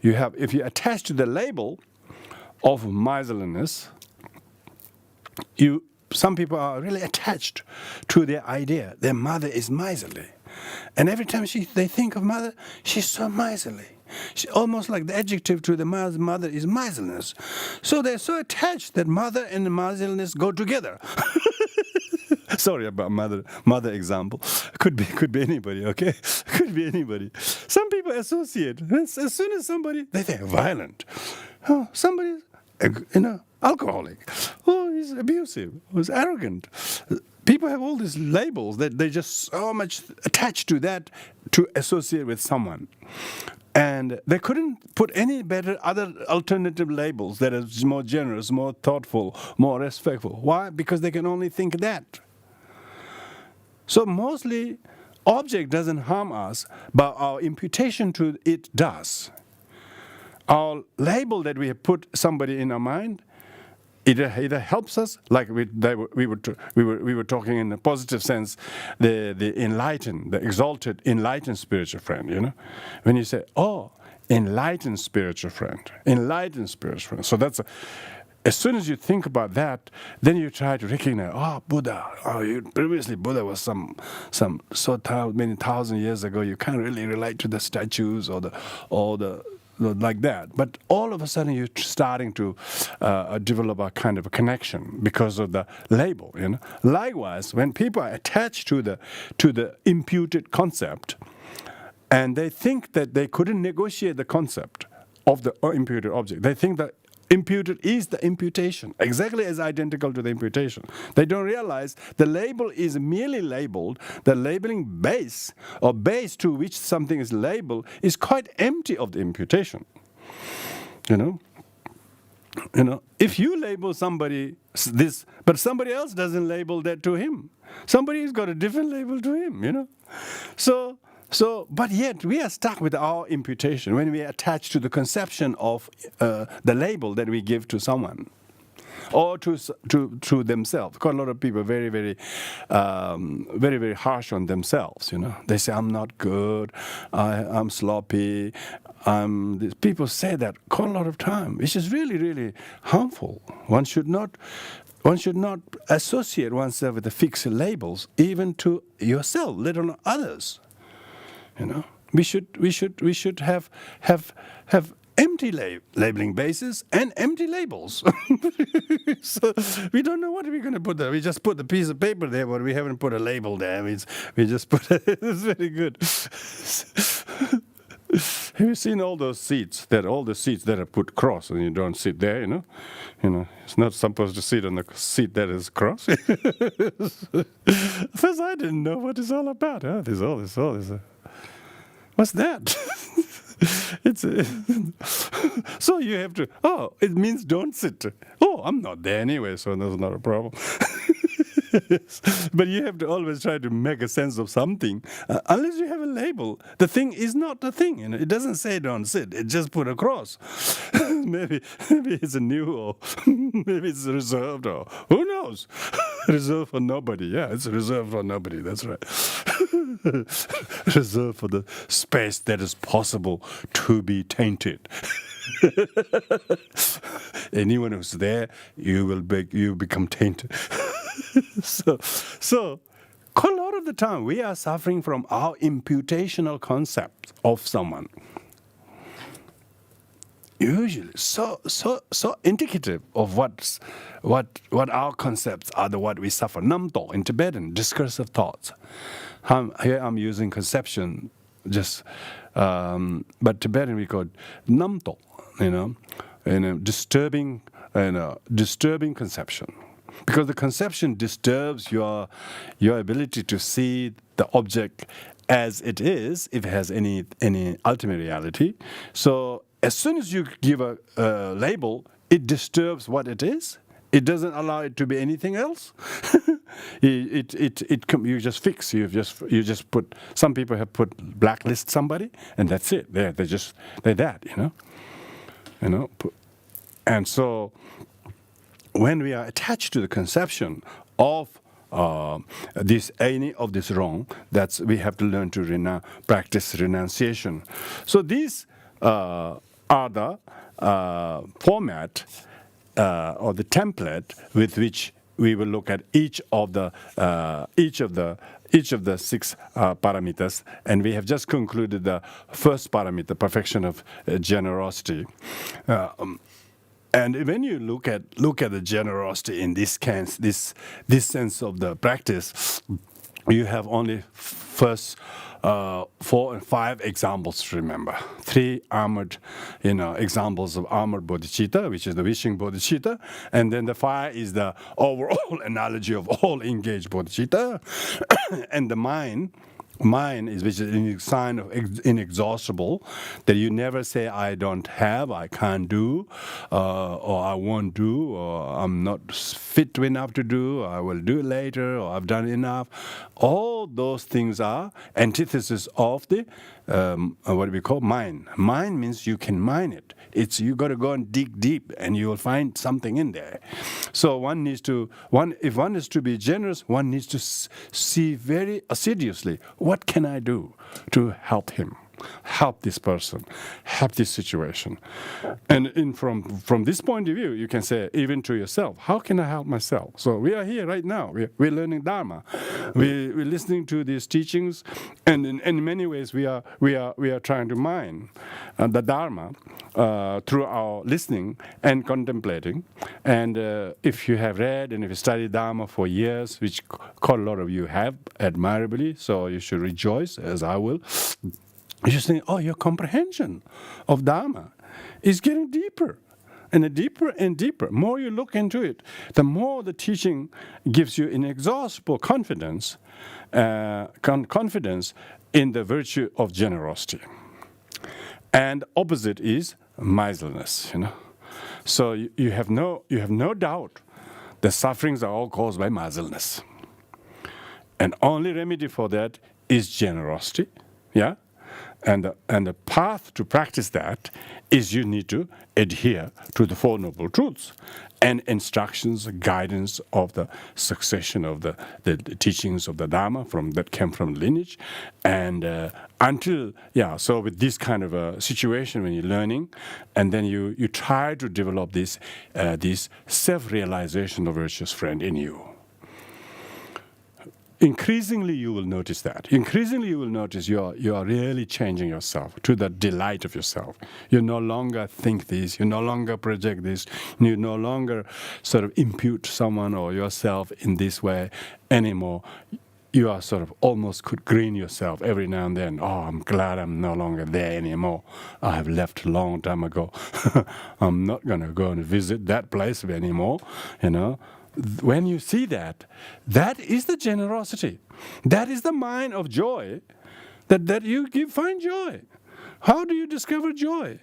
If you attach to the label of miserliness, some people are really attached to their idea. Their mother is miserly, and every time they think of mother, she's so miserly. Almost like the adjective to the mother is miserliness. So they're so attached that mother and miserliness go together. Sorry about mother example. Could be anybody, okay? Could be anybody. Some people associate. As soon as they think violent. Oh, somebody's, alcoholic. Oh, he's abusive. He's arrogant. People have all these labels that they just so much attached to that to associate with someone. And they couldn't put any better other alternative labels that are more generous, more thoughtful, more respectful. Why? Because they can only think that. So mostly, object doesn't harm us, but our imputation to it does. Our label that we have put somebody in our mind, it either helps us, like we were talking in a positive sense, the enlightened, the exalted, enlightened spiritual friend. When you say, "Oh, enlightened spiritual friend," So that's as soon as you think about that, then you try to recognize, Buddha. Previously Buddha was some many thousand years ago. You can't really relate to the statues or the like that, but all of a sudden you're starting to develop a kind of a connection because of the label. Likewise, when people are attached to the imputed concept, and they think that they couldn't negotiate the concept of the imputed object, they think that imputed is the imputation, exactly as identical to the imputation. They don't realize the label is merely labeled. The labeling base or base to which something is labeled is quite empty of the imputation. If you label somebody this, but somebody else doesn't label that to him, somebody's got a different label to him. But yet we are stuck with our imputation when we are attached to the conception of the label that we give to someone or to themselves. Quite a lot of people are very, very, very, very harsh on themselves. They say, "I'm not good. I'm sloppy." People say that quite a lot of time, which is really, really harmful. One should not associate oneself with the fixed labels, even to yourself, let alone others. We should have empty labeling bases and empty labels. So we don't know what we're going to put there. We just put the piece of paper there, but we haven't put a label there. We just put it's very good. Have you seen all the seats that are put cross and you don't sit there? It's not supposed to sit on the seat that is cross. First, I didn't know what it's all about. There's all this. What's that? So you have to. It means don't sit. I'm not there anyway, so that's not a problem. But you have to always try to make a sense of something. Unless you have a label, the thing is not a thing. It doesn't say don't sit. It just put a cross. maybe it's a new, or maybe it's reserved, or who knows? Reserved for nobody. Yeah, it's reserved for nobody. That's right. Reserved for the space that is possible to be tainted. Anyone who's there, you become tainted. So a lot of the time we are suffering from our imputational concept of someone. Usually, so indicative of what our concepts are, what we suffer. Namto in Tibetan, discursive thoughts. Here I'm using conception, but Tibetan we call it namto. Disturbing conception, because the conception disturbs your ability to see the object as it is, if it has any ultimate reality. So as soon as you give a label, it disturbs what it is. It doesn't allow it to be anything else. You just fix. You just put. Some people have put blacklist somebody, and that's it. They're that. And so when we are attached to the conception of any of this wrong, we have to learn to practice renunciation. So these are the format or the template with which we will look at each of the 6 paramitas, and we have just concluded the first paramita, perfection of generosity. And when you look at the generosity in this sense of the practice, you have only first 4 and 5 examples to remember. 3 armored, examples of armored bodhicitta, which is the wishing bodhicitta, and then the 5 is the overall analogy of all engaged bodhicitta, and the mind is, which is a sign of inexhaustible, that you never say I don't have, I can't do, or I won't do, or I'm not fit enough to do, or I will do it later, or I've done enough. All those things are antithesis of the what we call mind. Mind means you can mine it. You got to go and dig deep, and you will find something in there. So if one is to be generous, one needs to see very assiduously, what can I do to help him, help this person, help this situation? And from this point of view, you can say even to yourself, how can I help myself? So we are here right now. We're learning Dharma. We're listening to these teachings, and in many ways we are trying to mine the Dharma through our listening and contemplating. And if you have read and if you studied Dharma for years, which quite a lot of you have, admirably, so you should rejoice, as I will. You just think, your comprehension of Dharma is getting deeper and deeper and deeper. More you look into it, the more the teaching gives you inexhaustible confidence in the virtue of generosity. And opposite is miserliness. So you have no doubt the sufferings are all caused by miserliness, and only remedy for that is generosity. Yeah. And the path to practice that is you need to adhere to the Four Noble Truths and instructions, guidance of the succession of the teachings of the Dharma that came from lineage. And so with this kind of a situation when you're learning, and then you try to develop this self-realization of virtuous friend in you. Increasingly, you will notice that. Increasingly, you will notice you are really changing yourself to the delight of yourself. You no longer think this. You no longer project this. You no longer sort of impute someone or yourself in this way anymore. You are sort of almost could grin yourself every now and then. Oh, I'm glad I'm no longer there anymore. I have left a long time ago. I'm not going to go and visit that place anymore, When you see that is the generosity. That is the mind of joy that you find joy. How do you discover joy?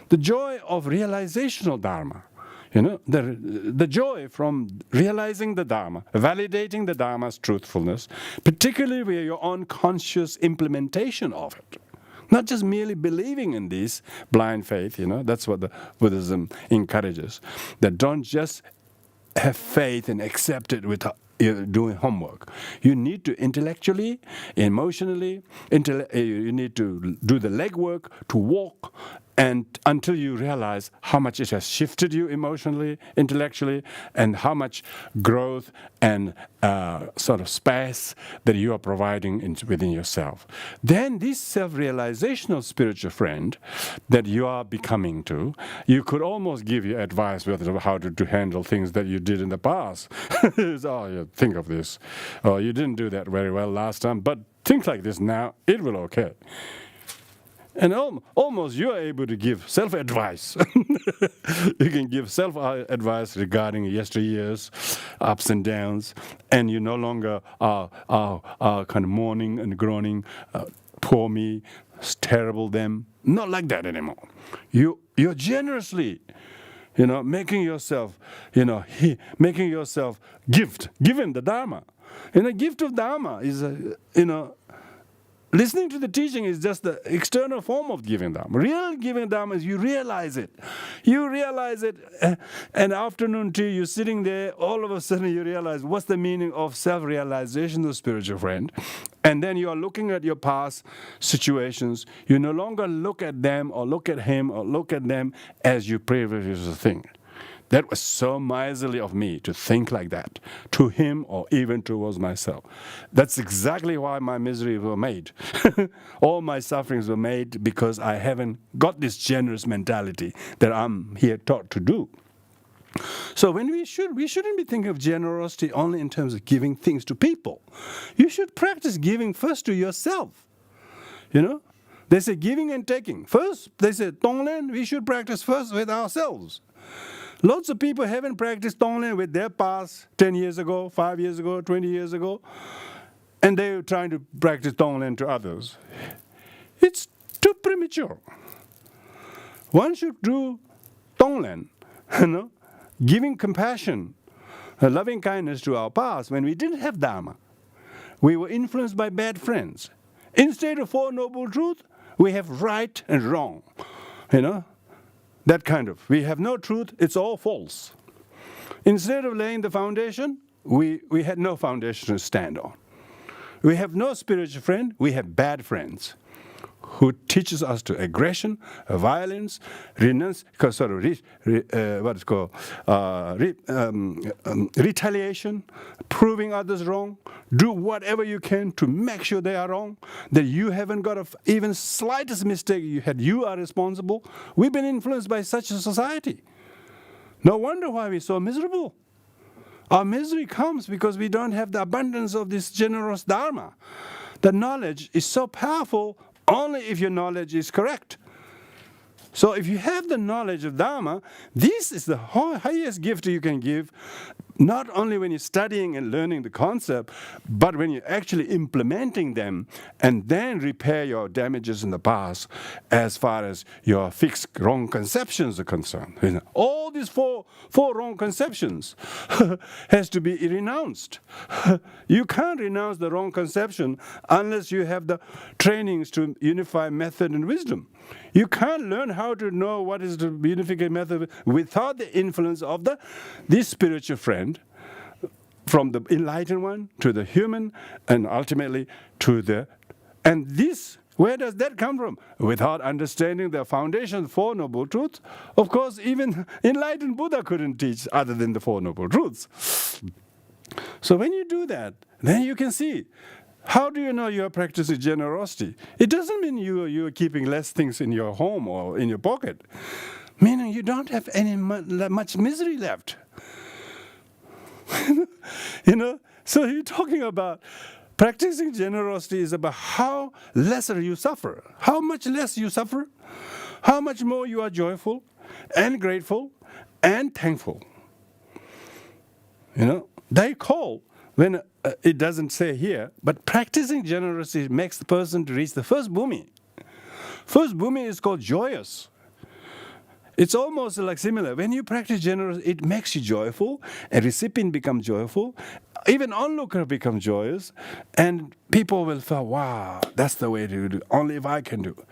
The joy of realizational Dharma. the joy from realizing the Dharma, validating the Dharma's truthfulness, particularly where your own conscious implementation of it. Not just merely believing in this blind faith, that's what the Buddhism encourages. That don't just have faith and accept it without doing homework. You need to intellectually, emotionally, you need to do the legwork to walk, and until you realize how much it has shifted you emotionally, intellectually, and how much growth and sort of space that you are providing within yourself. Then this self-realizational spiritual friend that you are becoming to, you could almost give you advice with how to handle things that you did in the past. Think of this. Oh, you didn't do that very well last time, but think like this now, it will okay. And almost you are able to give self-advice. You can give self-advice regarding yesteryear's ups and downs, and you no longer are kind of mourning and groaning, poor me, terrible them. Not like that anymore. You're generously, making yourself, giving the Dharma. And the gift of Dharma is, listening to the teaching is just the external form of giving Dharma. Real giving Dharma is you realize it. You realize it, and afternoon tea, you're sitting there, all of a sudden you realize what's the meaning of self-realization of spiritual friend. And then you are looking at your past situations. You no longer look at them or look at him or look at them as you previously think. That was so miserly of me to think like that, to him or even towards myself. That's exactly why my misery were made. All my sufferings were made because I haven't got this generous mentality that I'm here taught to do. So when we shouldn't be thinking of generosity only in terms of giving things to people. You should practice giving first to yourself. They say giving and taking. First, they say Tonglen, we should practice first with ourselves. Lots of people haven't practiced Tonglen with their past 10 years ago, 5 years ago, 20 years ago, and they're trying to practice Tonglen to others. It's too premature. One should do Tonglen, giving compassion, loving kindness to our past when we didn't have Dharma. We were influenced by bad friends. Instead of Four Noble Truths, we have right and wrong, That kind of. We have no truth, it's all false. Instead of laying the foundation, we had no foundation to stand on. We have no spiritual friend, we have bad friends who teaches us to aggression, violence, renounce, retaliation, proving others wrong, do whatever you can to make sure they are wrong, that you haven't got even slightest mistake you are responsible. We've been influenced by such a society. No wonder why we're so miserable. Our misery comes because we don't have the abundance of this generous Dharma. The knowledge is so powerful only if your knowledge is correct. So if you have the knowledge of Dharma, this is the highest gift you can give, not only when you're studying and learning the concept, but when you're actually implementing them and then repair your damages in the past as far as your fixed wrong conceptions are concerned. All these four wrong conceptions has to be renounced. You can't renounce the wrong conception unless you have the trainings to unify method and wisdom. You can't learn how to know what is the unification method without the influence of this spiritual friend, from the enlightened one to the human, and ultimately to the... And this, where does that come from? Without understanding the foundation for Noble Truths, of course, even enlightened Buddha couldn't teach other than the Four Noble Truths. So when you do that, then you can see, how do you know you are practicing generosity? It doesn't mean you are keeping less things in your home or in your pocket. Meaning you don't have much misery left. So you're talking about practicing generosity is about how lesser you suffer. How much less you suffer, how much more you are joyful and grateful and thankful. They call, when it doesn't say here, but practicing generosity makes the person to reach the first bhumi. First bhumi is called joyous. It's almost like similar. When you practice generosity, it makes you joyful. A recipient becomes joyful. Even onlooker becomes joyous. And people will feel, wow, that's the way to do it. Only if I can do it.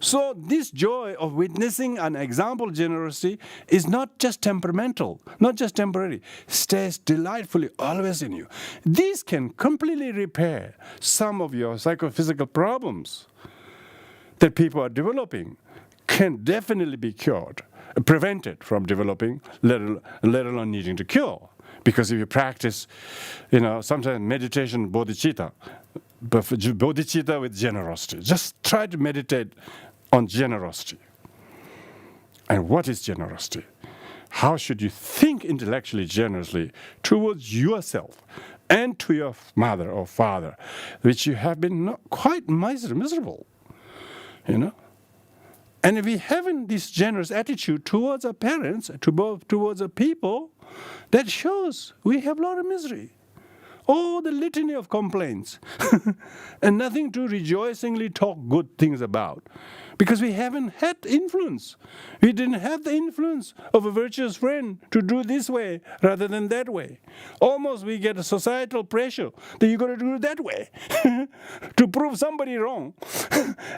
So this joy of witnessing an example generosity is not just temperamental, not just temporary. Stays delightfully always in you. This can completely repair some of your psychophysical problems that people are developing. Can definitely be cured, prevented from developing, let alone needing to cure. Because if you practice, sometimes meditation bodhicitta, but bodhicitta with generosity. Just try to meditate on generosity. And what is generosity? How should you think intellectually generously towards yourself and to your mother or father, which you have been not quite miserable, And if we haven't this generous attitude towards our parents, towards our people, that shows we have a lot of misery. Oh, the litany of complaints. And nothing to rejoicingly talk good things about. Because we haven't had influence. We didn't have the influence of a virtuous friend to do this way rather than that way. Almost we get a societal pressure that you're going to do it that way to prove somebody wrong.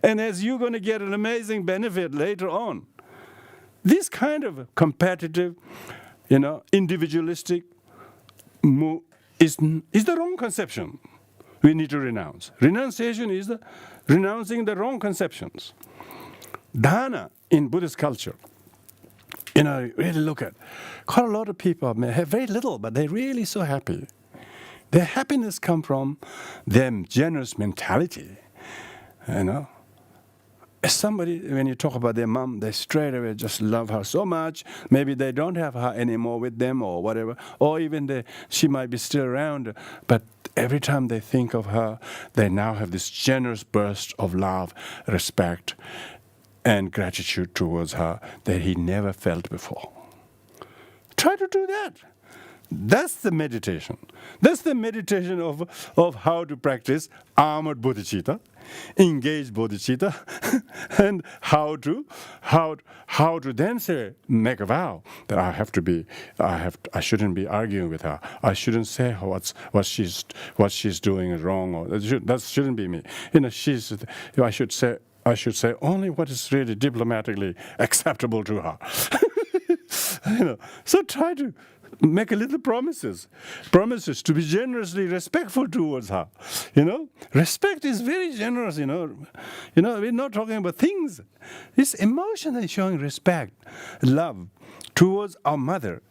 And as you're going to get an amazing benefit later on. This kind of competitive, individualistic is the wrong conception we need to renounce. Renunciation is renouncing the wrong conceptions. Dharma in Buddhist culture, really look at, quite a lot of people have very little, but they're really so happy. Their happiness comes from their generous mentality, Somebody, when you talk about their mom, they straight away just love her so much. Maybe they don't have her anymore with them or whatever. Or even she might be still around. But every time they think of her, they now have this generous burst of love, respect, and gratitude towards her that he never felt before. Try to do that. That's the meditation. That's the meditation of how to practice armored bodhicitta, engaged bodhicitta, and how to then make a vow that I shouldn't be arguing with her. I shouldn't say what she's doing is wrong, or that shouldn't be me. I should say only what is really diplomatically acceptable to her. So try to make a little promises to be generously respectful towards her. Respect is very generous. We're not talking about things. It's emotionally showing respect, love towards our mother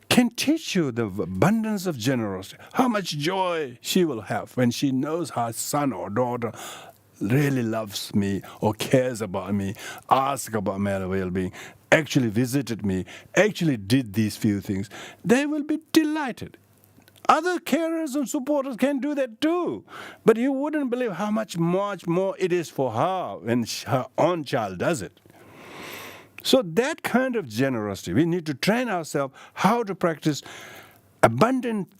can teach you the abundance of generosity. How much joy she will have when she knows her son or daughter really loves me or cares about me, asks about my well-being, actually visited me, actually did these few things. They will be delighted. Other carers and supporters can do that too. But you wouldn't believe how much more it is for her when her own child does it. So that kind of generosity, we need to train ourselves how to practice abundant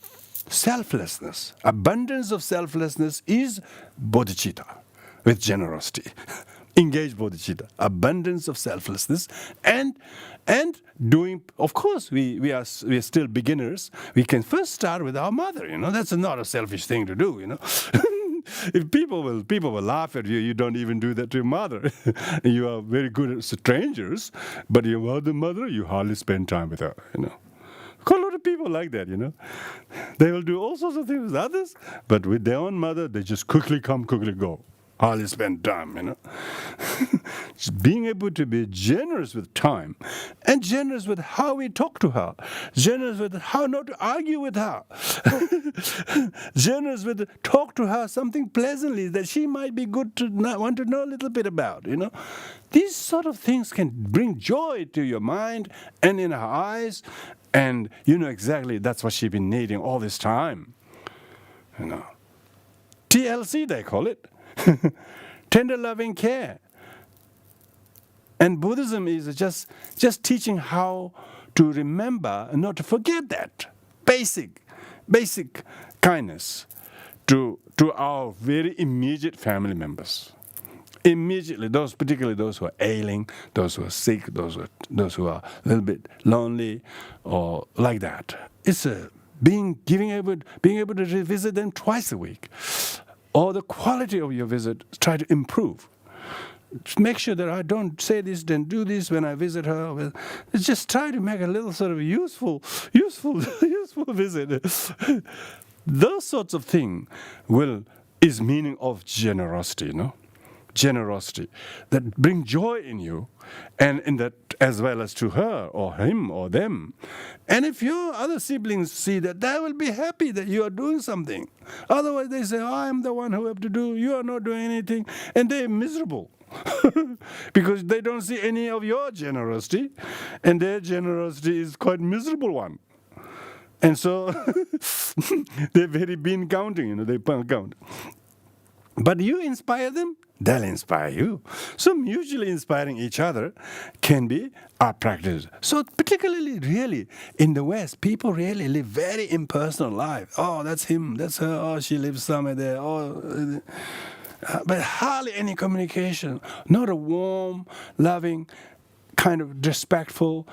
selflessness. Abundance of selflessness is bodhicitta with generosity. Engage bodhicitta, abundance of selflessness, and doing. Of course, we are still beginners. We can first start with our mother. That's not a selfish thing to do. If people will laugh at you, you don't even do that to your mother. You are very good at strangers, but your mother, you hardly spend time with her. Quite a lot of people like that. They will do all sorts of things with others, but with their own mother, they just quickly come, quickly go. Hardly spend time, Just being able to be generous with time and generous with how we talk to her, generous with how not to argue with her, generous with talk to her something pleasantly that she might be good to want to know a little bit about, These sort of things can bring joy to your mind and in her eyes, and exactly that's what she's been needing all this time, TLC they call it. Tender loving care. And Buddhism is just teaching how to remember and not to forget that basic kindness to our very immediate family members. Immediately, particularly those who are ailing, those who are sick, those who are a little bit lonely, or like that. It's being able to revisit them twice a week, or the quality of your visit. Try to improve. Make sure that I don't say this, then do this when I visit her. Just try to make a little sort of useful visit. Those sorts of things is meaning of generosity, generosity that bring joy in you, and in that as well as to her or him or them. And if your other siblings see that, they will be happy that you are doing something. Otherwise they say, I am the one who have to do, you are not doing anything, and they're miserable. Because they don't see any of your generosity, and their generosity is quite miserable one. And so they've very been counting, they count. But you inspire them, they'll inspire you. So mutually inspiring each other can be our practice. So particularly, really, in the West, people really live very impersonal life. Oh, that's him, that's her, oh, she lives somewhere there, oh... but hardly any communication, not a warm, loving, kind of respectful,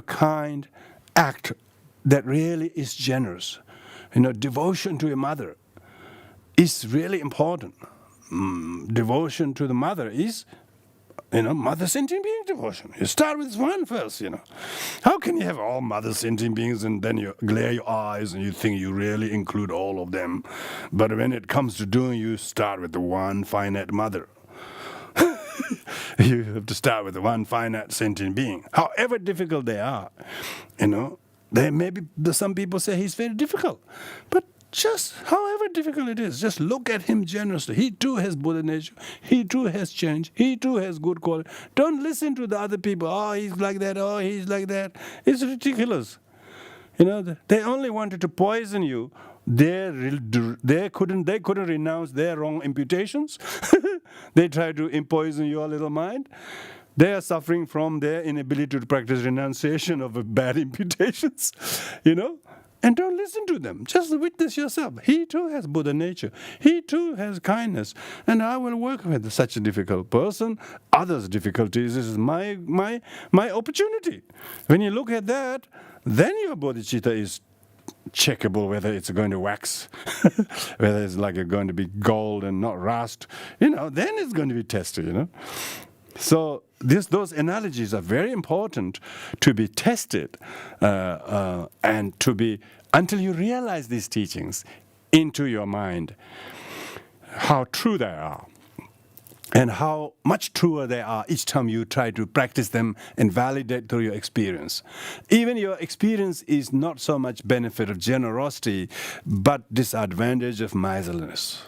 kind act that really is generous. Devotion to your mother is really important. Devotion to the mother is, mother sentient being devotion. You start with one first, How can you have all mother sentient beings and then you glare your eyes and you think you really include all of them? But when it comes to doing, you start with the one finite mother. You have to start with the one finite sentient being. However difficult they are, some people say he's very difficult. But just however difficult it is, just look at him generously. He too has Buddha nature. He too has change. He too has good quality. Don't listen to the other people. Oh, he's like that. Oh, he's like that. It's ridiculous. They only wanted to poison you. They couldn't renounce their wrong imputations. They tried to poison your little mind. They are suffering from their inability to practice renunciation of bad imputations. And don't listen to them. Just witness yourself. He too has Buddha nature. He too has kindness. And I will work with such a difficult person. Others' difficulties is my opportunity. When you look at that, then your bodhicitta is checkable, whether it's going to wax, whether it's going to be gold and not rust. Then it's going to be tested, So those analogies are very important to be tested and to be, until you realize these teachings into your mind, how true they are and how much truer they are each time you try to practice them and validate through your experience. Even your experience is not so much benefit of generosity, but disadvantage of miserliness.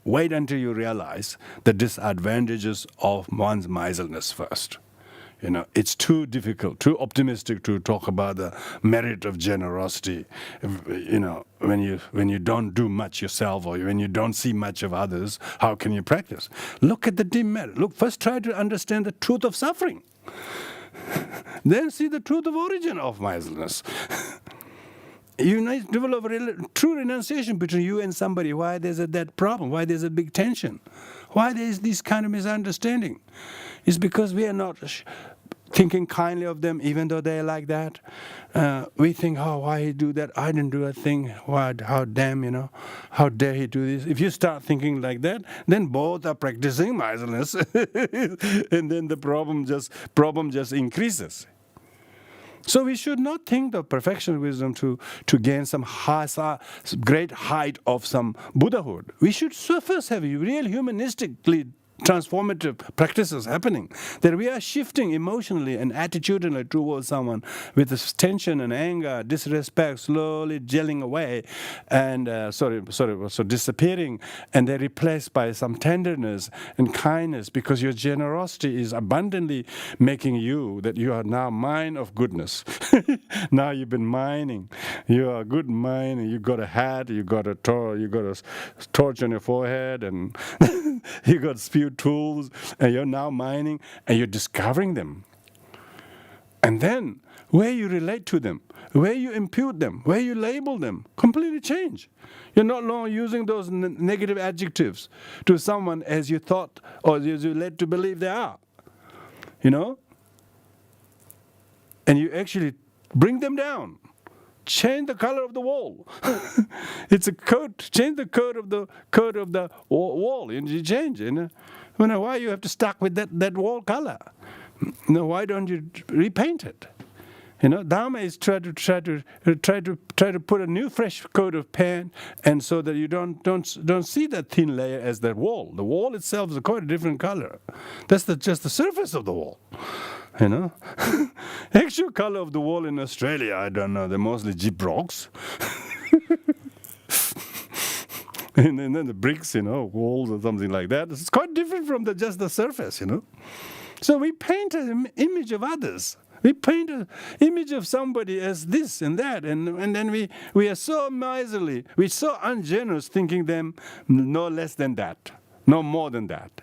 Wait until you realize the disadvantages of one's miserliness first. It's too difficult, too optimistic to talk about the merit of generosity. When you don't do much yourself or when you don't see much of others, how can you practice? Look at the demerit. First try to understand the truth of suffering. Then see the truth of origin of miserliness. You need to develop a true renunciation between you and somebody. Why there's that problem? Why there's a big tension? Why there's this kind of misunderstanding? It's because we are not thinking kindly of them, even though they're like that. We think, oh, why he do that? I didn't do a thing. Why? How damn, how dare he do this? If you start thinking like that, then both are practicing miserliness, and then the problem just increases. So we should not think of perfection wisdom to gain some great height of some Buddhahood. We should first have real humanistically transformative practices happening, that we are shifting emotionally and attitudinally towards someone with this tension and anger, disrespect slowly gelling away and disappearing, and they're replaced by some tenderness and kindness, because your generosity is abundantly making you that you are now mine of goodness. Now you've been mining. You are a good mine, and you got a hat, you got a torch on your forehead, and you got spew tools, and you're now mining, and you're discovering them. And then, where you relate to them, where you impute them, where you label them, completely change. You're no longer using those negative adjectives to someone as you thought or as you led to believe they are. You know? And you actually bring them down. Change the color of the wall. It's a code. Change the code of the wall. You change. You know why you have to stuck with that wall color? Why don't you repaint it? Dharma is try to put a new fresh coat of paint, and so that you don't see that thin layer as that wall. The wall itself is quite a different color. That's just the surface of the wall. Actual color of the wall in Australia, I don't know. They're mostly gyprocs. And then the bricks, walls or something like that. It's quite different from just the surface, So we paint an image of others. We paint an image of somebody as this and that, and then we are so miserly, we're so ungenerous, thinking them no less than that, no more than that.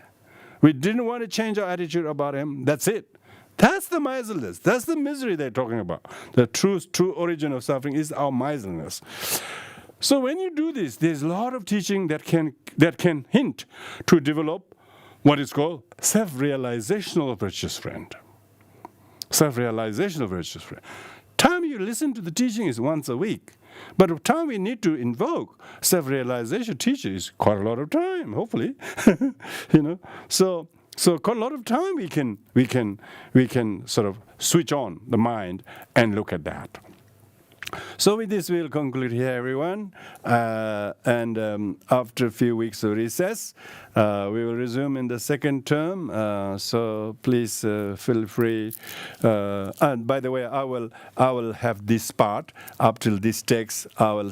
We didn't want to change our attitude about him. That's it. That's the miserliness. That's the misery they're talking about. The true origin of suffering is our miserliness. So when you do this, there's a lot of teaching that can hint to develop what is called self-realization of virtuous friend. Self-realization of virtuous friend. Time you listen to the teaching is once a week. But the time we need to invoke self-realization teaching is quite a lot of time, hopefully. So quite a lot of time we can sort of switch on the mind and look at that. So with this, we'll conclude here, everyone. And after a few weeks of recess, we will resume in the second term. So please feel free. And by the way, I will have this part up till this text. I will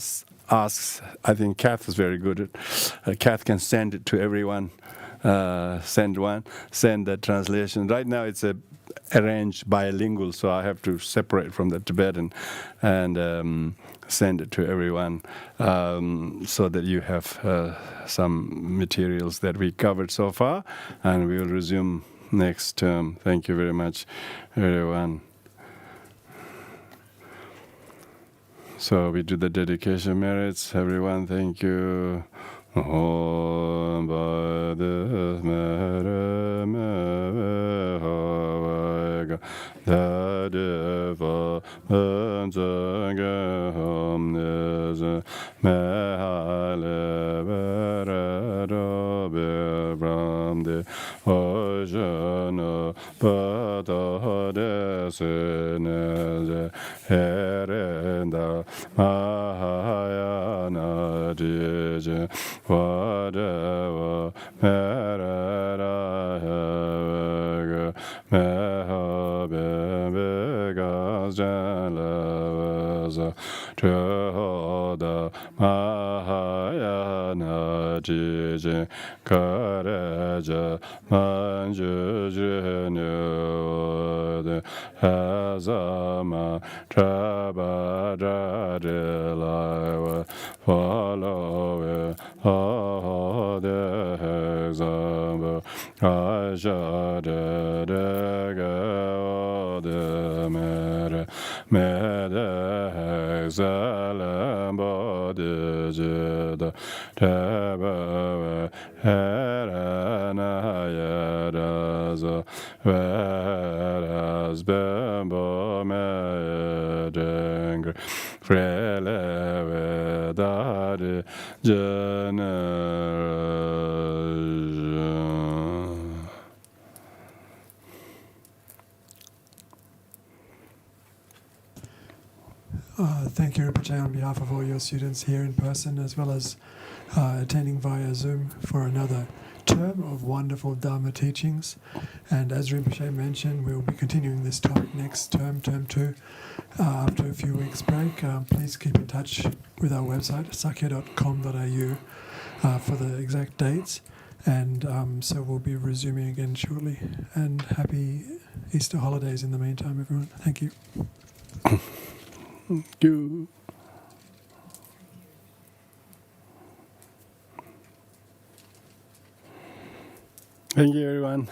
ask. I think Kath is very good at. Kath can send it to everyone. Send the translation. Right now, it's arranged bilingual, so I have to separate from the Tibetan and send it to everyone so that you have some materials that we covered so far, and we will resume next term. Thank you very much, everyone. So we do the dedication merits. Everyone, thank you. Om Bade Mere Mehavega Dadeva Banzaga Homnez Mehale Verado Bramde Ojana Bada Desinez Herenda Mahayana Buddhist. Whatever Merara Mehabegas Jalavasa Choda Mahayana Jiji Kareja Manjujunyod Hazama Trabadradila follow it. Oh, the example, I shall the mere excellent body, the Taba, Heranayadas, whereas Bembo Medeng, Frele Vedari, Generation. Thank you, Rinpoche, on behalf of all your students here in person, as well as attending via Zoom for another term of wonderful Dharma teachings. And as Rinpoche mentioned, we'll be continuing this topic next term, term 2, after a few weeks' break. Please keep in touch with our website, sakya.com.au, for the exact dates. And so we'll be resuming again shortly. And happy Easter holidays in the meantime, everyone. Thank you. Thank you. Thank you, everyone.